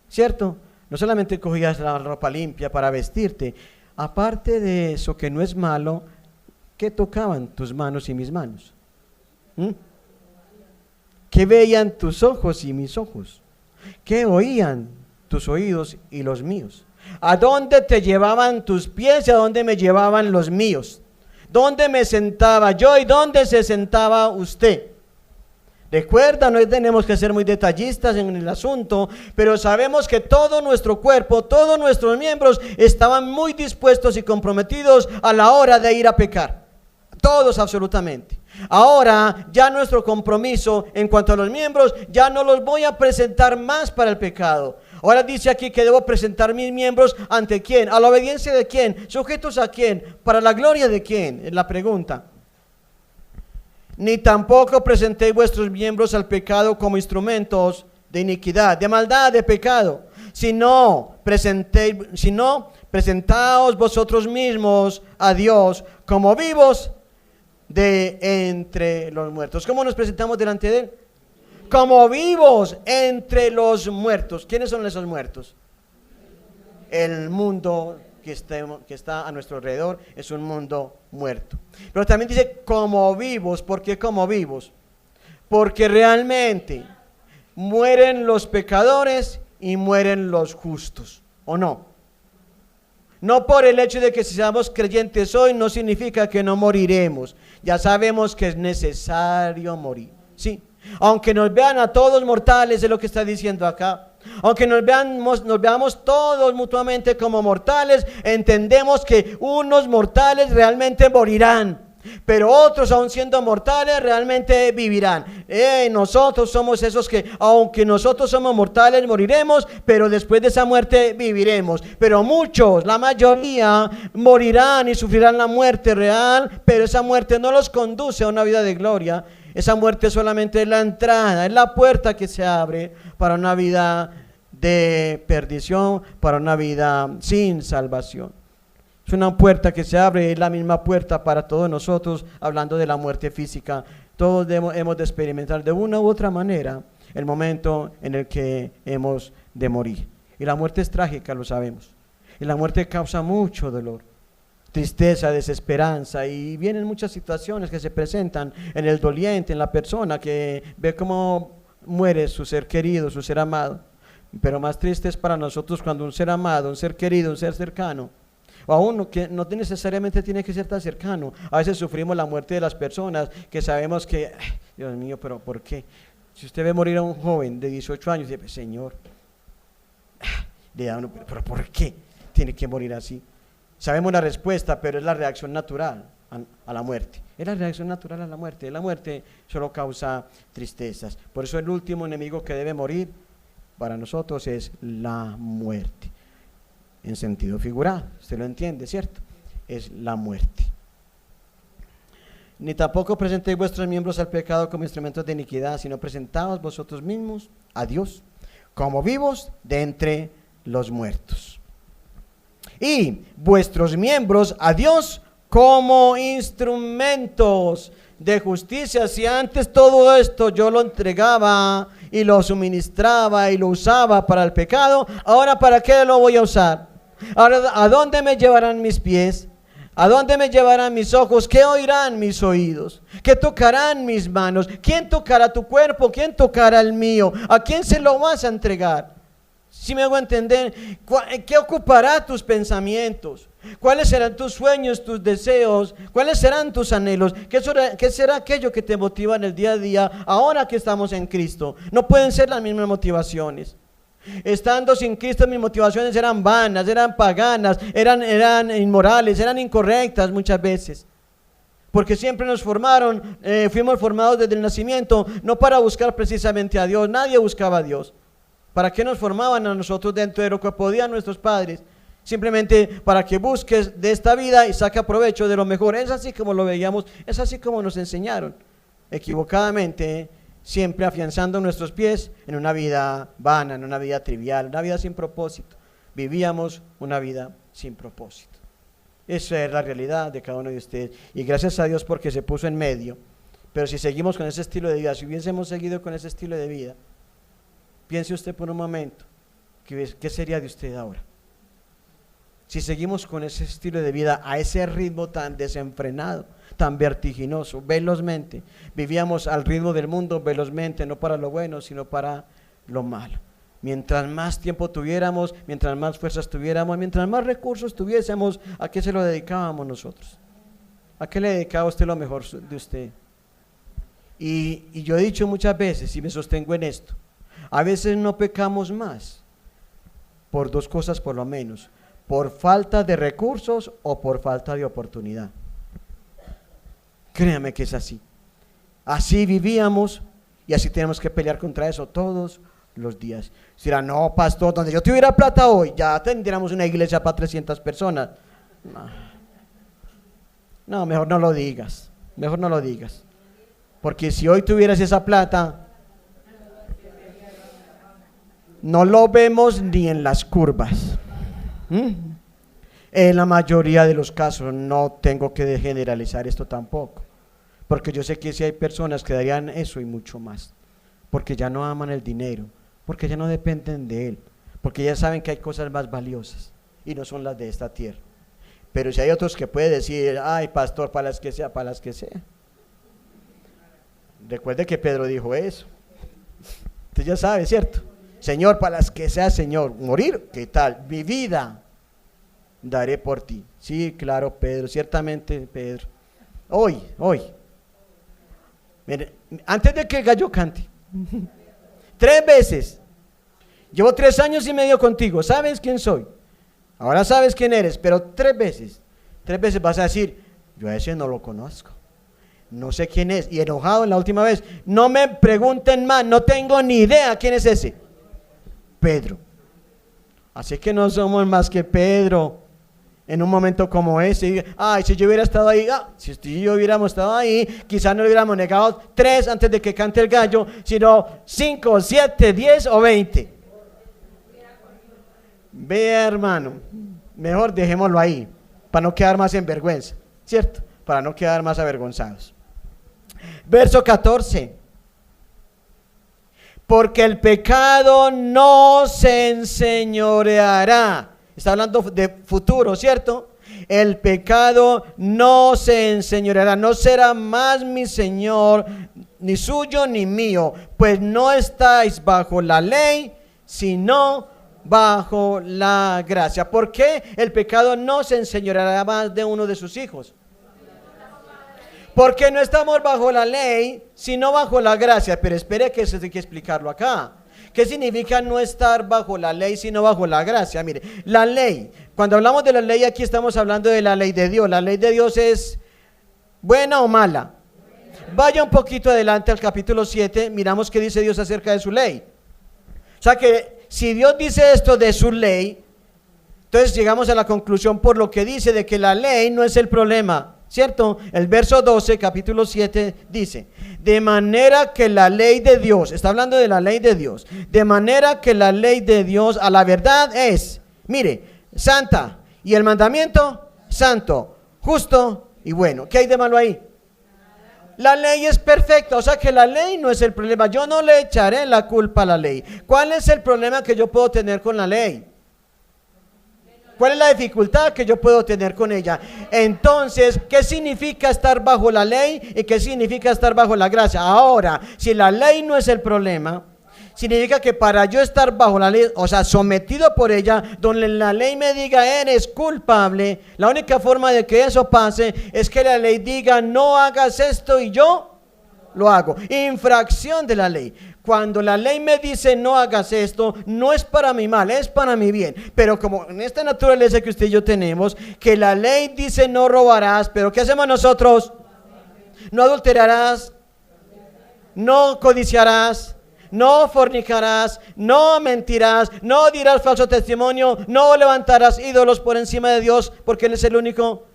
¿cierto? No solamente cogías la ropa limpia para vestirte. Aparte de eso, que no es malo, ¿qué tocaban tus manos y mis manos? ¿Qué veían tus ojos y mis ojos? ¿Qué oían tus oídos y los míos? ¿A dónde te llevaban tus pies y a dónde me llevaban los míos? ¿Dónde me sentaba yo y dónde se sentaba usted? Recuerda, no tenemos que ser muy detallistas en el asunto, pero sabemos que todo nuestro cuerpo, todos nuestros miembros estaban muy dispuestos y comprometidos a la hora de ir a pecar. Todos absolutamente. Ahora ya nuestro compromiso en cuanto a los miembros, ya no los voy a presentar más para el pecado. Ahora dice aquí que debo presentar mis miembros ¿ante quién? ¿A la obediencia de quién? ¿Sujetos a quién? ¿Para la gloria de quién? Es la pregunta. Ni tampoco presentéis vuestros miembros al pecado como instrumentos de iniquidad, de maldad, de pecado, sino presentaos vosotros mismos a Dios como vivos de entre los muertos. ¿Cómo nos presentamos delante de Él? Como vivos entre los muertos. ¿Quiénes son esos muertos? El mundo que está a nuestro alrededor es un mundo muerto. Pero también dice como vivos. ¿Por qué como vivos? Porque realmente mueren los pecadores y mueren los justos, ¿o no? No por el hecho de que seamos creyentes hoy no significa que no moriremos. Ya sabemos que es necesario morir, ¿sí? Aunque nos vean a todos mortales, es lo que está diciendo acá. Aunque nos veamos todos mutuamente como mortales, entendemos que unos mortales realmente morirán, pero otros, aun siendo mortales, realmente vivirán. Nosotros somos esos que, aunque nosotros somos mortales, moriremos, pero después de esa muerte viviremos. Pero muchos, la mayoría, morirán y sufrirán la muerte real, pero esa muerte no los conduce a una vida de gloria. Esa muerte solamente es la entrada, es la puerta que se abre para una vida de perdición, para una vida sin salvación. Es una puerta que se abre, es la misma puerta para todos nosotros, hablando de la muerte física. Todos hemos de experimentar de una u otra manera el momento en el que hemos de morir. Y la muerte es trágica, lo sabemos. Y la muerte causa mucho dolor, tristeza, desesperanza, y vienen muchas situaciones que se presentan en el doliente, en la persona que ve cómo muere su ser querido, su ser amado. Pero más triste es para nosotros cuando un ser amado, un ser querido, un ser cercano, o a uno que no necesariamente tiene que ser tan cercano. A veces sufrimos la muerte de las personas que sabemos que, Dios mío, pero ¿por qué? Si usted ve morir a un joven de 18 años, dice, Señor, le da uno, pero ¿por qué tiene que morir así? Sabemos la respuesta, pero es la reacción natural a la muerte. Es la reacción natural a la muerte. La muerte solo causa tristezas. Por eso el último enemigo que debe morir para nosotros es la muerte. En sentido figurado, usted lo entiende, ¿cierto? Es la muerte. Ni tampoco presentéis vuestros miembros al pecado como instrumentos de iniquidad, sino presentaos vosotros mismos a Dios como vivos de entre los muertos. Y vuestros miembros a Dios como instrumentos de justicia. Si antes todo esto yo lo entregaba y lo suministraba y lo usaba para el pecado, ahora ¿para qué lo voy a usar? Ahora, ¿a dónde me llevarán mis pies? ¿A dónde me llevarán mis ojos? ¿Qué oirán mis oídos? ¿Qué tocarán mis manos? ¿Quién tocará tu cuerpo? ¿Quién tocará el mío? ¿A quién se lo vas a entregar? ¿Sí me hago entender? ¿Qué ocupará tus pensamientos? ¿Cuáles serán tus sueños, tus deseos? ¿Cuáles serán tus anhelos? ¿Qué será aquello que te motiva en el día a día ahora que estamos en Cristo? No pueden ser las mismas motivaciones. Estando sin Cristo, mis motivaciones eran vanas, eran paganas, eran inmorales, eran incorrectas muchas veces. Porque siempre nos formaron, fuimos formados desde el nacimiento, no para buscar precisamente a Dios. Nadie buscaba a Dios. ¿Para qué nos formaban a nosotros dentro de lo que podían nuestros padres? Simplemente para que busques de esta vida y saque provecho de lo mejor. Es así como lo veíamos, es así como nos enseñaron, equivocadamente, siempre afianzando nuestros pies en una vida vana, en una vida trivial, una vida sin propósito. Vivíamos una vida sin propósito. Esa es la realidad de cada uno de ustedes. Y gracias a Dios porque se puso en medio. Pero si seguimos con ese estilo de vida, si hubiésemos seguido con ese estilo de vida, piense usted por un momento, ¿qué sería de usted ahora? Si seguimos con ese estilo de vida, a ese ritmo tan desenfrenado, tan vertiginoso, velozmente, vivíamos al ritmo del mundo velozmente, no para lo bueno, sino para lo malo. Mientras más tiempo tuviéramos, mientras más fuerzas tuviéramos, mientras más recursos tuviésemos, ¿a qué se lo dedicábamos nosotros? ¿A qué le dedicaba usted lo mejor de usted? Y yo he dicho muchas veces, y me sostengo en esto, a veces no pecamos más, por dos cosas por lo menos, por falta de recursos o por falta de oportunidad. Créame que es así. Así vivíamos y así tenemos que pelear contra eso todos los días. Si dirá, no, pastor, donde yo tuviera plata hoy, ya tendríamos una iglesia para 300 personas. No, mejor no lo digas, mejor no lo digas. Porque si hoy tuvieras esa plata, no lo vemos ni en las curvas. En la mayoría de los casos, no tengo que generalizar esto tampoco, porque yo sé que sí hay personas que darían eso y mucho más, porque ya no aman el dinero, porque ya no dependen de él, porque ya saben que hay cosas más valiosas y no son las de esta tierra. Pero si hay otros que pueden decir, ay pastor, para las que sea, para las que sea. Recuerde que Pedro dijo eso. Usted ya sabe, ¿cierto? Señor, para las que sea, Señor, morir, ¿qué tal? Mi vida daré por ti. Sí, claro, Pedro, ciertamente, Pedro. Hoy. Mire, antes de que el gallo cante, 3 veces. Llevo 3 años y medio contigo, ¿sabes quién soy? Ahora sabes quién eres, pero 3 veces vas a decir, yo a ese no lo conozco, no sé quién es, y enojado en la última vez, no me pregunten más, no tengo ni idea quién es ese. Pedro. Así que no somos más que Pedro en un momento como ese. Ay, si yo hubiera estado ahí, si usted y yo hubiéramos estado ahí, quizás no le hubiéramos negado 3 antes de que cante el gallo, sino 5, 7, 10 o 20. Vea, hermano, mejor dejémoslo ahí, para no quedar más en vergüenza, ¿cierto? Para no quedar más avergonzados. Verso 14. Porque el pecado no se enseñoreará. Está hablando de futuro, ¿cierto? El pecado no se enseñoreará, no será más mi Señor, ni suyo ni mío, pues no estáis bajo la ley, sino bajo la gracia. ¿Por qué el pecado no se enseñoreará más de uno de sus hijos? Porque no estamos bajo la ley, sino bajo la gracia. Pero espere que eso hay que explicarlo acá. ¿Qué significa no estar bajo la ley, sino bajo la gracia? Mire, la ley, cuando hablamos de la ley, aquí estamos hablando de la ley de Dios. ¿La ley de Dios es buena o mala? Vaya un poquito adelante al capítulo 7, miramos qué dice Dios acerca de su ley. O sea que si Dios dice esto de su ley, entonces llegamos a la conclusión por lo que dice de que la ley no es el problema, ¿cierto? El verso 12, capítulo 7 dice, de manera que la ley de Dios, está hablando de la ley de Dios, de manera que la ley de Dios a la verdad es, mire, santa, y el mandamiento, santo, justo y bueno. ¿Qué hay de malo ahí? La ley es perfecta, o sea que la ley no es el problema. Yo no le echaré la culpa a la ley. ¿Cuál es el problema que yo puedo tener con la ley? ¿Cuál es la dificultad que yo puedo tener con ella? Entonces, ¿qué significa estar bajo la ley y qué significa estar bajo la gracia? Ahora, si la ley no es el problema, significa que para yo estar bajo la ley, o sea, sometido por ella, donde la ley me diga eres culpable, la única forma de que eso pase es que la ley diga no hagas esto y yo lo hago. Infracción de la ley. Cuando la ley me dice no hagas esto, no es para mi mal, es para mi bien. Pero como en esta naturaleza que usted y yo tenemos, que la ley dice no robarás, pero ¿qué hacemos nosotros? No adulterarás, no codiciarás, no fornicarás, no mentirás, no dirás falso testimonio, no levantarás ídolos por encima de Dios, porque Él es el único.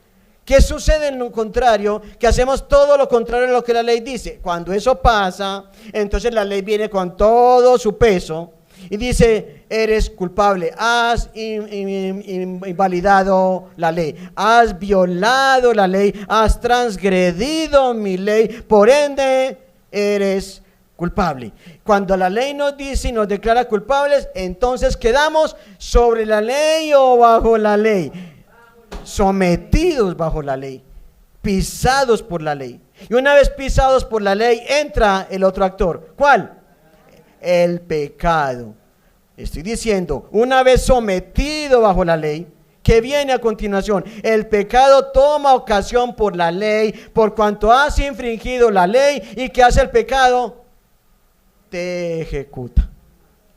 ¿Qué sucede en lo contrario? Que hacemos todo lo contrario a lo que la ley dice. Cuando eso pasa, entonces la ley viene con todo su peso y dice, eres culpable, has invalidado la ley, has violado la ley, has transgredido mi ley, por ende eres culpable. Cuando la ley nos dice y nos declara culpables, entonces quedamos sobre la ley o bajo la ley. Sometidos bajo la ley, pisados por la ley. Y una vez pisados por la ley, entra el otro actor. ¿Cuál? El pecado. Estoy diciendo, una vez sometido bajo la ley, ¿qué viene a continuación? El pecado toma ocasión por la ley, por cuanto has infringido la ley. ¿Y qué hace el pecado? Te ejecuta.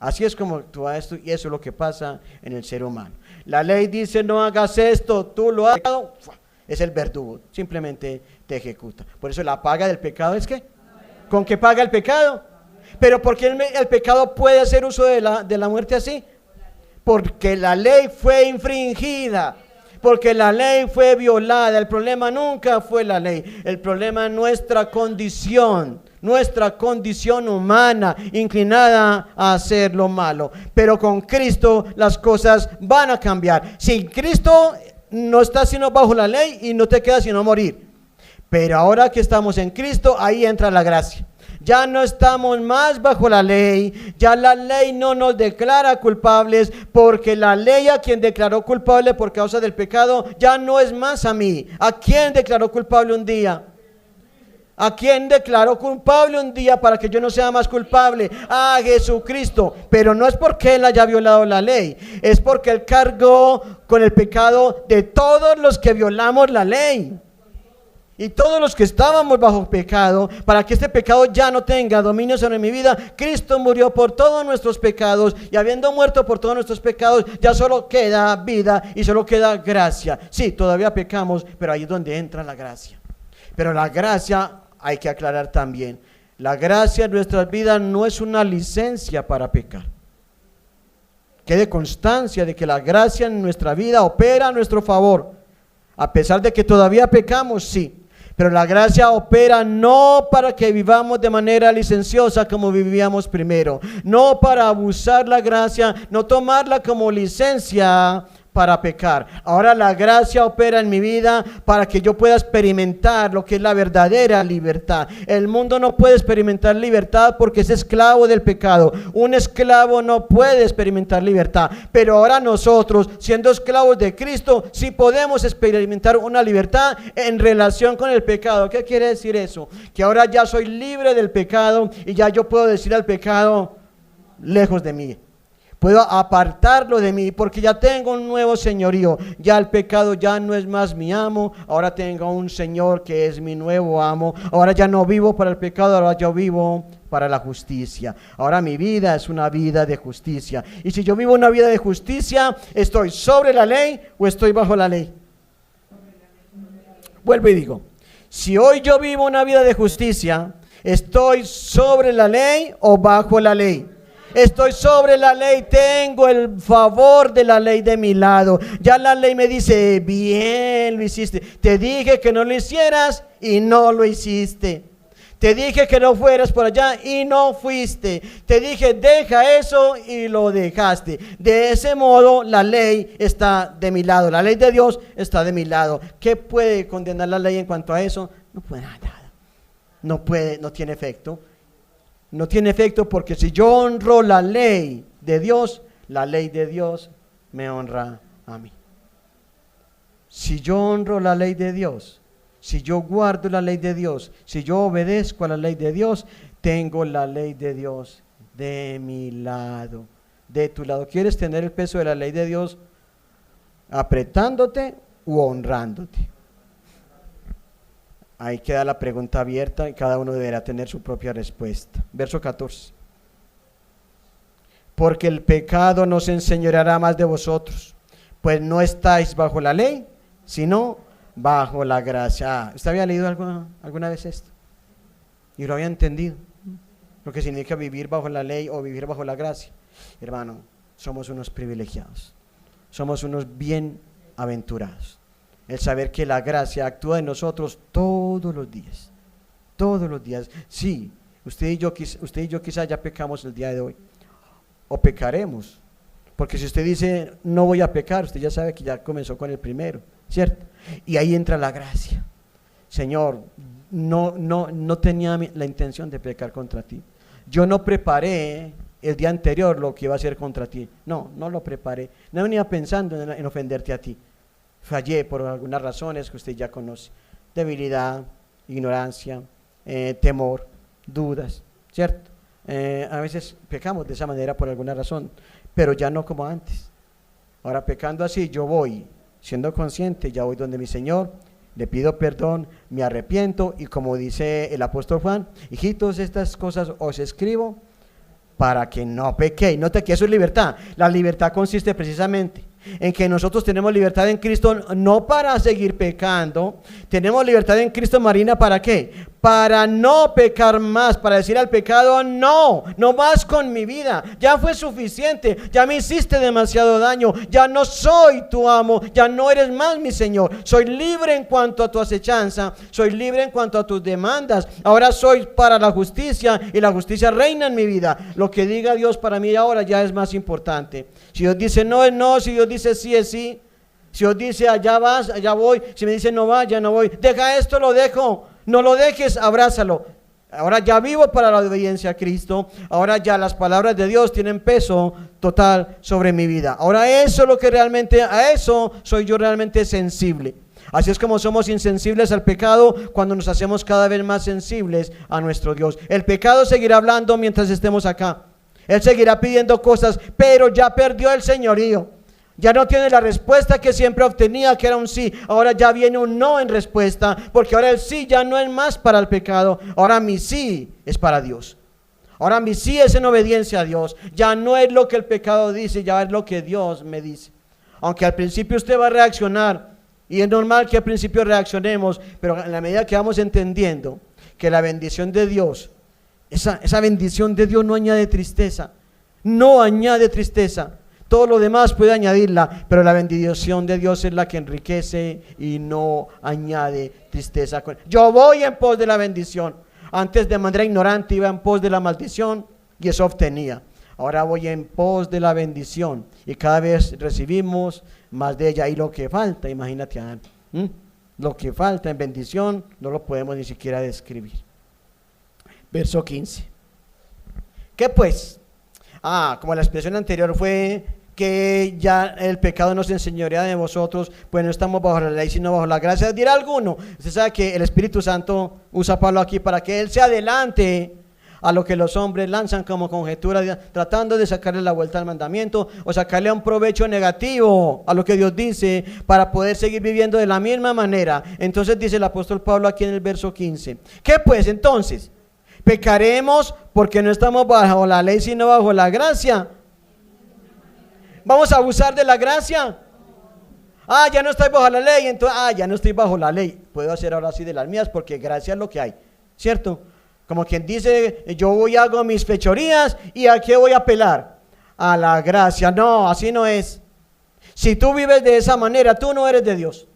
Así es como actúa esto, y eso es lo que pasa en el ser humano. La ley dice no hagas esto, tú lo has hecho, es el verdugo, simplemente te ejecuta. Por eso la paga del pecado es ¿qué? ¿Con qué paga el pecado? Pero ¿por qué el pecado puede hacer uso de la muerte así? Porque la ley fue infringida, porque la ley fue violada. El problema nunca fue la ley, el problema es nuestra condición humana, inclinada a hacer lo malo. Pero con Cristo las cosas van a cambiar. Sin Cristo no estás sino bajo la ley y no te queda sino morir. Pero ahora que estamos en Cristo, ahí entra la gracia. Ya no estamos más bajo la ley, ya la ley no nos declara culpables, porque la ley a quien declaró culpable por causa del pecado ya no es más a mí. ¿A quién declaró culpable un día? ¿A quién declaró culpable un día para que yo no sea más culpable? A Jesucristo. Pero no es porque Él haya violado la ley, es porque Él cargó con el pecado de todos los que violamos la ley. Y todos los que estábamos bajo pecado, para que este pecado ya no tenga dominio sobre mi vida, Cristo murió por todos nuestros pecados, y habiendo muerto por todos nuestros pecados, ya solo queda vida y solo queda gracia. Sí, todavía pecamos, pero ahí es donde entra la gracia. Pero la gracia, hay que aclarar también, la gracia en nuestras vidas no es una licencia para pecar. Quede constancia de que la gracia en nuestra vida opera a nuestro favor, a pesar de que todavía pecamos, sí. Pero la gracia opera no para que vivamos de manera licenciosa como vivíamos primero, no para abusar la gracia, no tomarla como licencia para pecar. Ahora la gracia opera en mi vida para que yo pueda experimentar lo que es la verdadera libertad. El mundo no puede experimentar libertad porque es esclavo del pecado. Un esclavo no puede experimentar libertad, pero ahora nosotros, siendo esclavos de Cristo, sí podemos experimentar una libertad en relación con el pecado. ¿Qué quiere decir eso? Que ahora ya soy libre del pecado y ya yo puedo decir al pecado, lejos de mí. Puedo apartarlo de mí porque ya tengo un nuevo señorío. Ya el pecado ya no es más mi amo. Ahora tengo un Señor que es mi nuevo amo. Ahora ya no vivo para el pecado, ahora yo vivo para la justicia. Ahora mi vida es una vida de justicia. Y si yo vivo una vida de justicia, ¿estoy sobre la ley o estoy bajo la ley? Vuelvo y digo, si hoy yo vivo una vida de justicia, ¿estoy sobre la ley o bajo la ley? Estoy sobre la ley, tengo el favor de la ley de mi lado. Ya la ley me dice, bien lo hiciste. Te dije que no lo hicieras y no lo hiciste. Te dije que no fueras por allá y no fuiste. Te dije, deja eso y lo dejaste. De ese modo la ley está de mi lado. La ley de Dios está de mi lado. ¿Qué puede condenar la ley en cuanto a eso? No puede nada. no tiene efecto. No tiene efecto porque si yo honro la ley de Dios me honra a mí. Si yo honro la ley de Dios, si yo guardo la ley de Dios, si yo obedezco a la ley de Dios, tengo la ley de Dios de mi lado, de tu lado. ¿Quieres tener el peso de la ley de Dios apretándote u honrándote? Ahí queda la pregunta abierta y cada uno deberá tener su propia respuesta. Verso 14. Porque el pecado no se enseñoreará más de vosotros, pues no estáis bajo la ley, sino bajo la gracia. ¿Usted había leído alguna vez esto? Y lo había entendido. Lo que significa vivir bajo la ley o vivir bajo la gracia. Hermano, somos unos privilegiados. Somos unos bienaventurados. El saber que la gracia actúa en nosotros todos los días. Todos los días. Sí, usted y yo quizá ya pecamos el día de hoy. O pecaremos. Porque si usted dice, no voy a pecar, usted ya sabe que ya comenzó con el primero, ¿cierto? Y ahí entra la gracia. Señor, no tenía la intención de pecar contra ti. Yo no preparé el día anterior lo que iba a hacer contra ti. No lo preparé. No venía pensando en ofenderte a ti. Fallé por algunas razones que usted ya conoce. Debilidad, ignorancia, temor, dudas, ¿cierto? A veces pecamos de esa manera por alguna razón, pero ya no como antes. Ahora pecando así, yo voy, siendo consciente, ya voy donde mi Señor, le pido perdón, me arrepiento y como dice el apóstol Juan, hijitos, estas cosas os escribo para que no pequéis. Note que eso es libertad. La libertad consiste precisamente en que nosotros tenemos libertad en Cristo no para seguir pecando, tenemos libertad en Cristo, Marina, ¿para qué? Para no pecar más, para decir al pecado, no más con mi vida, ya fue suficiente, ya me hiciste demasiado daño, ya no soy tu amo, ya no eres más mi Señor, soy libre en cuanto a tu acechanza, soy libre en cuanto a tus demandas, ahora soy para la justicia y la justicia reina en mi vida, lo que diga Dios para mí ahora ya es más importante. Si Dios dice no es no, si Dios dice sí es sí, si Dios dice allá vas, allá voy, si me dice no vaya, no voy, deja esto, lo dejo, no lo dejes, abrázalo. Ahora ya vivo para la obediencia a Cristo, ahora ya las palabras de Dios tienen peso total sobre mi vida. Ahora eso es lo que realmente, a eso soy yo realmente sensible. Así es como somos insensibles al pecado cuando nos hacemos cada vez más sensibles a nuestro Dios. El pecado seguirá hablando mientras estemos acá. Él seguirá pidiendo cosas, pero ya perdió el señorío. Ya no tiene la respuesta que siempre obtenía, que era un sí. Ahora ya viene un no en respuesta, porque ahora el sí ya no es más para el pecado. Ahora mi sí es para Dios. Ahora mi sí es en obediencia a Dios. Ya no es lo que el pecado dice, ya es lo que Dios me dice. Aunque al principio usted va a reaccionar, y es normal que al principio reaccionemos, pero en la medida que vamos entendiendo que la bendición de Dios, esa bendición de Dios no añade tristeza, no añade tristeza. Todo lo demás puede añadirla, pero la bendición de Dios es la que enriquece y no añade tristeza. Yo voy en pos de la bendición. Antes de manera ignorante iba en pos de la maldición y eso obtenía. Ahora voy en pos de la bendición y cada vez recibimos más de ella. Y lo que falta, imagínate, lo que falta en bendición no lo podemos ni siquiera describir. Verso 15. ¿Qué pues? Como la expresión anterior fue que ya el pecado nos enseñorea de vosotros, pues no estamos bajo la ley sino bajo la gracia. Dirá alguno, usted sabe que el Espíritu Santo usa a Pablo aquí para que él se adelante a lo que los hombres lanzan como conjetura, tratando de sacarle la vuelta al mandamiento o sacarle un provecho negativo a lo que Dios dice para poder seguir viviendo de la misma manera. Entonces dice el apóstol Pablo aquí en el verso 15, ¿qué pues entonces? ¿Pecaremos porque no estamos bajo la ley sino bajo la gracia? ¿Vamos a abusar de la gracia? Ya no estoy bajo la ley, entonces, ya no estoy bajo la ley. Puedo hacer ahora sí de las mías porque gracia es lo que hay, ¿cierto? Como quien dice, yo voy hago mis fechorías y ¿a qué voy a apelar? A la gracia. No, así no es. Si tú vives de esa manera, tú no eres de Dios.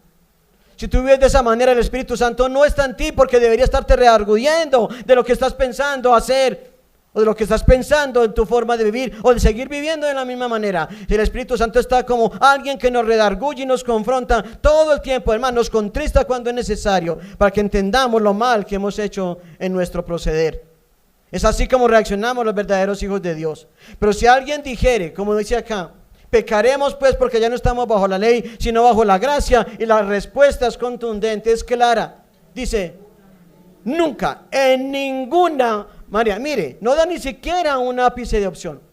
Si tú vives de esa manera, el Espíritu Santo no está en ti porque debería estarte rearguyendo de lo que estás pensando hacer o de lo que estás pensando en tu forma de vivir o de seguir viviendo de la misma manera. El Espíritu Santo está como alguien que nos redarguye y nos confronta todo el tiempo, hermano, nos contrista cuando es necesario para que entendamos lo mal que hemos hecho en nuestro proceder. Es así como reaccionamos los verdaderos hijos de Dios. Pero si alguien dijere, como dice acá, pecaremos pues porque ya no estamos bajo la ley, sino bajo la gracia, y la respuesta es contundente, es clara. Dice, nunca, en ninguna manera. Mire, no da ni siquiera un ápice de opción.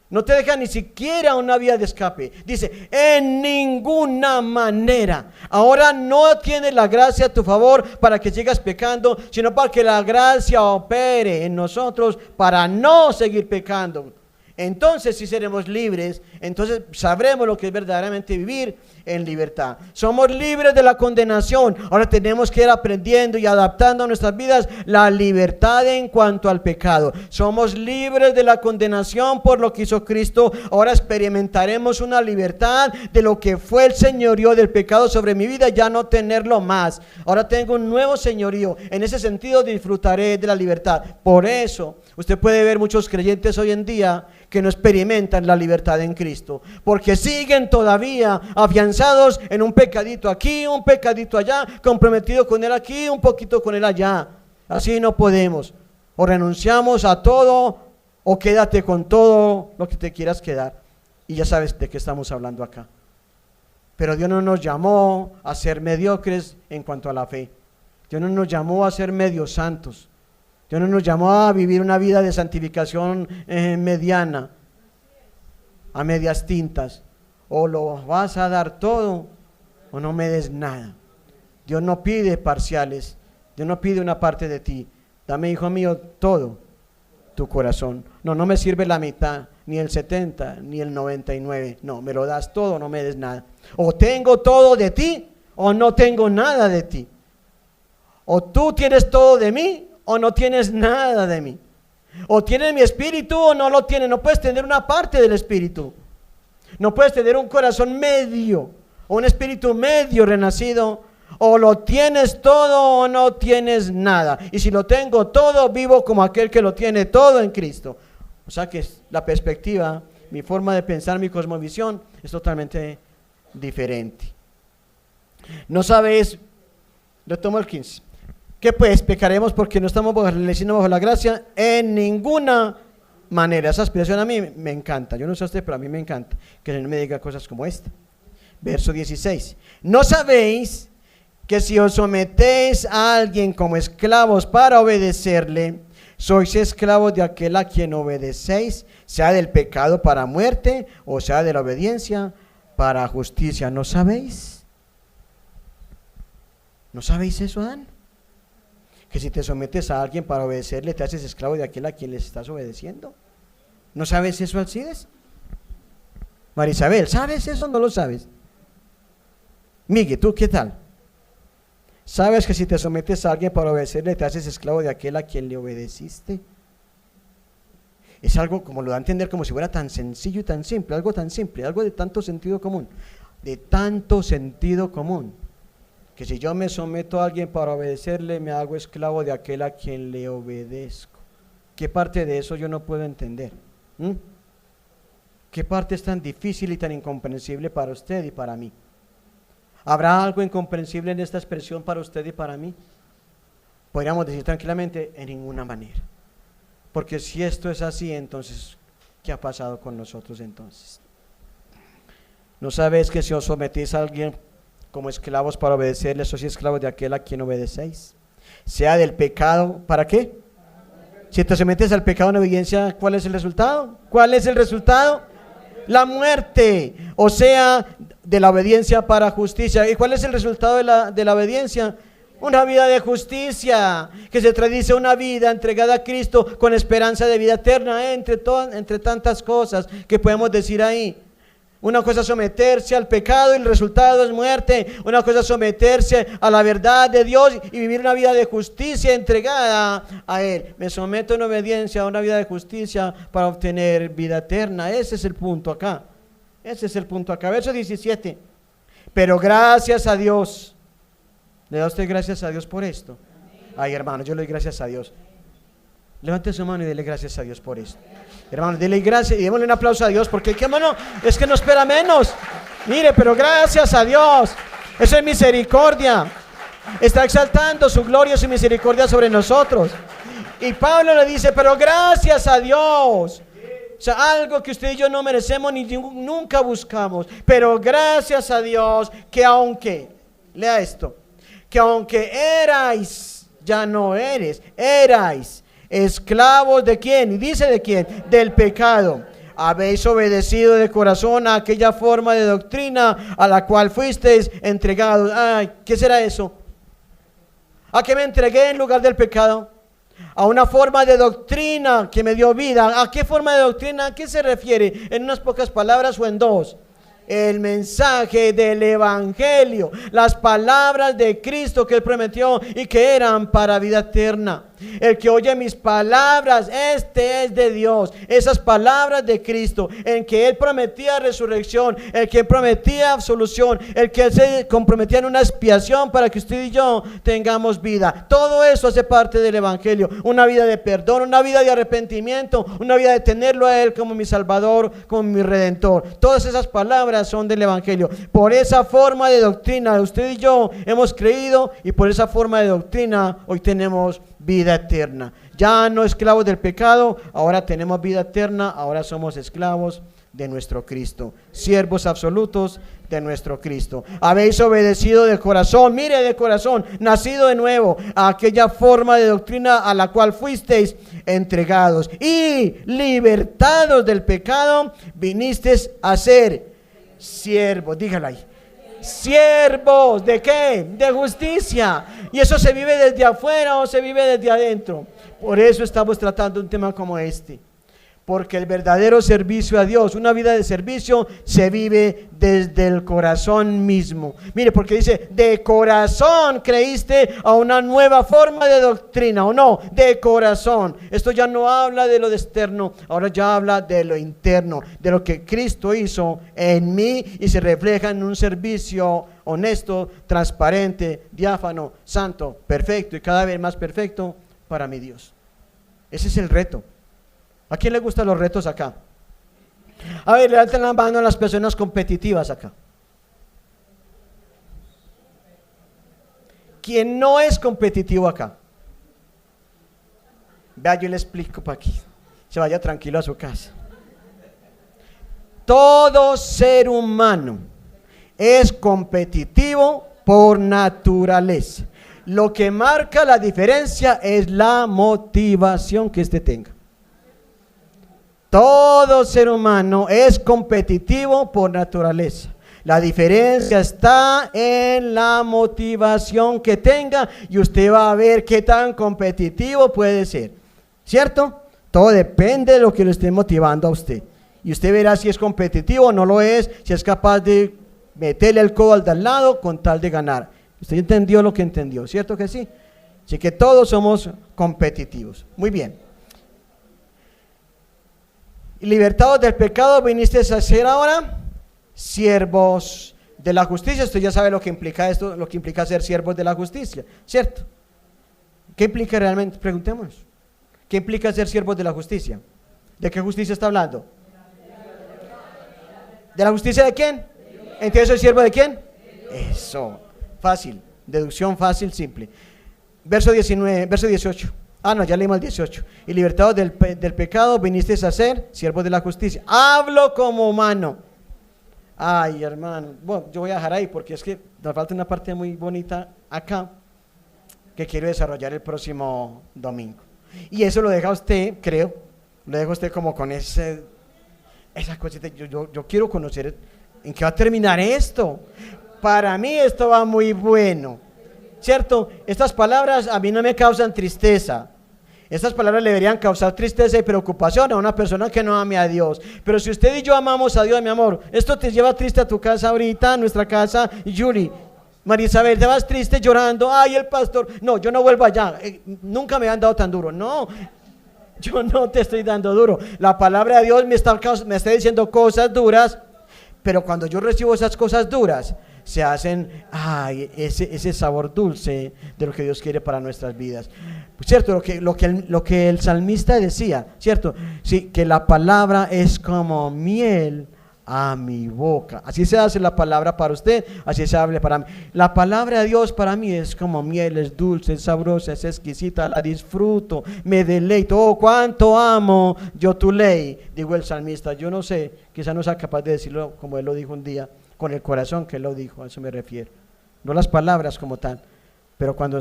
No te deja ni siquiera una vía de escape. Dice, en ninguna manera. Ahora no tienes la gracia a tu favor para que sigas pecando, sino para que la gracia opere en nosotros para no seguir pecando. Entonces si seremos libres, entonces sabremos lo que es verdaderamente vivir en libertad. Somos libres de la condenación. Ahora tenemos que ir aprendiendo y adaptando a nuestras vidas la libertad en cuanto al pecado. Somos libres de la condenación por lo que hizo Cristo. Ahora experimentaremos una libertad de lo que fue el señorío del pecado sobre mi vida, ya no tenerlo más. Ahora tengo un nuevo señorío. En ese sentido disfrutaré de la libertad. Por eso usted puede ver muchos creyentes hoy en día que no experimentan la libertad en Cristo, porque siguen todavía afianzados en un pecadito aquí, un pecadito allá, comprometido con él aquí, un poquito con él allá. Así no podemos. O renunciamos a todo, o quédate con todo lo que te quieras quedar. Y ya sabes de qué estamos hablando acá. Pero Dios no nos llamó a ser mediocres en cuanto a la fe. Dios no nos llamó a ser medios santos. Dios no nos llamó a vivir una vida de santificación mediana, a medias tintas. O lo vas a dar todo o no me des nada. Dios no pide parciales. Dios no pide una parte de ti. Dame, hijo mío, todo tu corazón. No me sirve la mitad, ni el 70, ni el 99. No, me lo das todo, no me des nada. O tengo todo de ti o no tengo nada de ti. O tú tienes todo de mí o no tienes nada de mí. O tienes mi espíritu o no lo tienes. No puedes tener una parte del espíritu. No puedes tener un corazón medio o un espíritu medio renacido. O lo tienes todo o no tienes nada. Y si lo tengo todo, vivo como aquel que lo tiene todo en Cristo. O sea que la perspectiva, mi forma de pensar, mi cosmovisión es totalmente diferente. No sabes, lo tomo el 15. ¿Qué pues? Pecaremos porque no estamos bajo la ley, sino bajo la gracia. En ninguna manera. Esa expresión a mí me encanta. Yo no sé a usted, pero a mí me encanta que el Señor me diga cosas como esta. Verso 16. ¿No sabéis que si os sometéis a alguien como esclavos para obedecerle, sois esclavos de aquel a quien obedecéis, sea del pecado para muerte o sea de la obediencia para justicia? ¿No sabéis? ¿No sabéis eso, Adán? Que si te sometes a alguien para obedecerle, te haces esclavo de aquel a quien les estás obedeciendo. ¿No sabes eso, Alcides? Marisabel, ¿sabes eso o no lo sabes? Miguel, ¿tú qué tal? ¿Sabes que si te sometes a alguien para obedecerle, te haces esclavo de aquel a quien le obedeciste? Es algo como lo da a entender como si fuera tan sencillo y tan simple, algo tan simple, algo de tanto sentido común, que si yo me someto a alguien para obedecerle, me hago esclavo de aquel a quien le obedezco. ¿Qué parte de eso yo no puedo entender? ¿Qué parte es tan difícil y tan incomprensible para usted y para mí? ¿Habrá algo incomprensible en esta expresión para usted y para mí? Podríamos decir tranquilamente, en ninguna manera. Porque si esto es así, entonces, ¿qué ha pasado con nosotros entonces? ¿No sabes que si os sometís a alguien como esclavos para obedecerle, sois esclavos de aquel a quien obedecéis? Sea del pecado, ¿para qué? Si te sometes al pecado en obediencia, ¿cuál es el resultado? ¿Cuál es el resultado? La muerte. O sea, de la obediencia para justicia. ¿Y cuál es el resultado de la obediencia? Una vida de justicia, que se traduce una vida entregada a Cristo con esperanza de vida eterna, entre tantas cosas que podemos decir ahí. Una cosa es someterse al pecado y el resultado es muerte. Una cosa es someterse a la verdad de Dios y vivir una vida de justicia entregada a Él. Me someto en obediencia a una vida de justicia para obtener vida eterna. Ese es el punto acá. Verso 17. Pero gracias a Dios. ¿Le da usted gracias a Dios por esto? Ay, hermano, yo le doy gracias a Dios. Levante su mano y dele gracias a Dios por esto. Hermano, dele gracias y démosle un aplauso a Dios, porque ¿qué mano? Es que no espera menos. Mire, pero gracias a Dios. Eso es misericordia. Está exaltando su gloria y su misericordia sobre nosotros. Y Pablo le dice, pero gracias a Dios. O sea, algo que usted y yo no merecemos ni nunca buscamos. Pero gracias a Dios que aunque, lea esto, que aunque erais, ya no eres, erais esclavos de quién, y dice de quién, del pecado. Habéis obedecido de corazón a aquella forma de doctrina a la cual fuisteis entregados. Ay, ¿qué será eso? ¿A qué me entregué en lugar del pecado? A una forma de doctrina que me dio vida. ¿A qué forma de doctrina? ¿A qué se refiere? ¿En unas pocas palabras o en dos? El mensaje del evangelio, las palabras de Cristo que Él prometió y que eran para vida eterna. El que oye mis palabras, este es de Dios. Esas palabras de Cristo, en que Él prometía resurrección, el que prometía absolución, el que Él se comprometía en una expiación para que usted y yo tengamos vida. Todo eso hace parte del evangelio. Una vida de perdón, una vida de arrepentimiento, una vida de tenerlo a Él como mi Salvador, como mi Redentor. Todas esas palabras son del evangelio. Por esa forma de doctrina usted y yo hemos creído, y por esa forma de doctrina hoy tenemos vida eterna. Ya no esclavos del pecado, ahora tenemos vida eterna, ahora somos esclavos de nuestro Cristo, siervos absolutos de nuestro Cristo. Habéis obedecido de corazón, mire, de corazón, nacido de nuevo, a aquella forma de doctrina a la cual fuisteis entregados, y libertados del pecado, vinisteis a ser siervos. Dígalo ahí. Siervos, ¿de qué? De justicia. Y eso se vive desde afuera o se vive desde adentro. Por eso estamos tratando un tema como este, porque el verdadero servicio a Dios, una vida de servicio, se vive desde el corazón mismo. Mire, porque dice, de corazón creíste a una nueva forma de doctrina, ¿o no? De corazón. Esto ya no habla de lo externo, ahora ya habla de lo interno, de lo que Cristo hizo en mí y se refleja en un servicio honesto, transparente, diáfano, santo, perfecto y cada vez más perfecto para mi Dios. Ese es el reto. ¿A quién le gustan los retos acá? A ver, levanten la mano a las personas competitivas acá. ¿Quién no es competitivo acá? Vea, yo le explico para aquí. Se vaya tranquilo a su casa. Todo ser humano es competitivo por naturaleza. Lo que marca la diferencia es la motivación que éste tenga. Todo ser humano es competitivo por naturaleza. La diferencia está en la motivación que tenga y usted va a ver qué tan competitivo puede ser, ¿cierto? Todo depende de lo que lo esté motivando a usted. Y usted verá si es competitivo o no lo es, si es capaz de meterle el codo al de al lado con tal de ganar. Usted entendió lo que entendió, ¿cierto que sí? Así que todos somos competitivos. Muy bien. Y libertados del pecado, viniste a ser ahora siervos de la justicia. Usted ya sabe lo que implica esto, lo que implica ser siervos de la justicia, ¿cierto? ¿Qué implica realmente? Preguntémonos. ¿Qué implica ser siervos de la justicia? ¿De qué justicia está hablando? ¿De la justicia de quién? ¿Entonces soy siervo de quién? Eso, fácil, deducción fácil, simple. Verso 19, verso 18. Ah, no, ya leímos el 18. Y libertados del pecado, viniste a ser siervos de la justicia. Hablo como humano. Ay, hermano, bueno, yo voy a dejar ahí porque es que nos falta una parte muy bonita acá que quiero desarrollar el próximo domingo. Y eso lo deja usted, creo, lo deja usted como con esa cosita. Yo quiero conocer en qué va a terminar esto. Para mí esto va muy bueno, ¿cierto? Estas palabras a mí no me causan tristeza. Estas palabras le deberían causar tristeza y preocupación a una persona que no ame a Dios. Pero si usted y yo amamos a Dios, mi amor, esto te lleva triste a tu casa ahorita, a nuestra casa, Yuri, María Isabel, te vas triste llorando, ay, el pastor, no, yo no vuelvo allá, nunca me han dado tan duro. No, yo no te estoy dando duro. La palabra de Dios me está diciendo cosas duras, pero cuando yo recibo esas cosas duras, se hacen ese sabor dulce de lo que Dios quiere para nuestras vidas. ¿Cierto? Lo que el salmista decía, ¿cierto? Sí, que la palabra es como miel a mi boca. Así se hace la palabra para usted, así se habla para mí. La palabra de Dios para mí es como miel, es dulce, es sabrosa, es exquisita, la disfruto, me deleito. Oh, cuánto amo yo tu ley, dijo el salmista. Yo no sé, quizá no sea capaz de decirlo como él lo dijo un día, con el corazón que él lo dijo, a eso me refiero. No las palabras como tal, pero cuando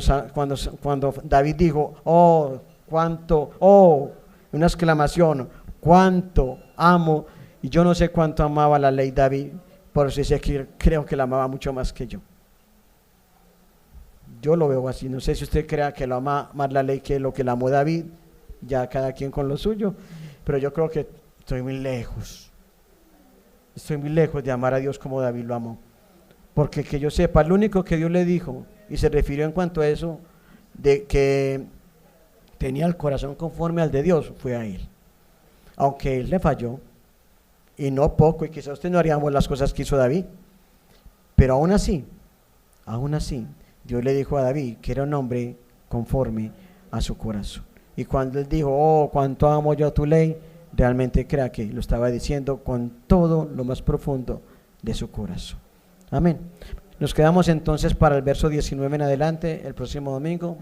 David dijo, oh, cuánto, oh, una exclamación, cuánto amo. Y yo no sé cuánto amaba la ley David, por eso dice que creo que la amaba mucho más que yo. Yo lo veo así, no sé si usted crea que lo ama más la ley que lo que la amó David, ya cada quien con lo suyo, pero yo creo que estoy muy lejos de amar a Dios como David lo amó. Porque que yo sepa, lo único que Dios le dijo, y se refirió en cuanto a eso, de que tenía el corazón conforme al de Dios, fue a él. Aunque él le falló, y no poco, y quizás usted no haríamos las cosas que hizo David, pero aún así, Dios le dijo a David que era un hombre conforme a su corazón. Y cuando él dijo, oh, cuánto amo yo a tu ley, realmente crea que lo estaba diciendo con todo lo más profundo de su corazón. Amén. Nos quedamos entonces para el verso 19 en adelante, el próximo domingo.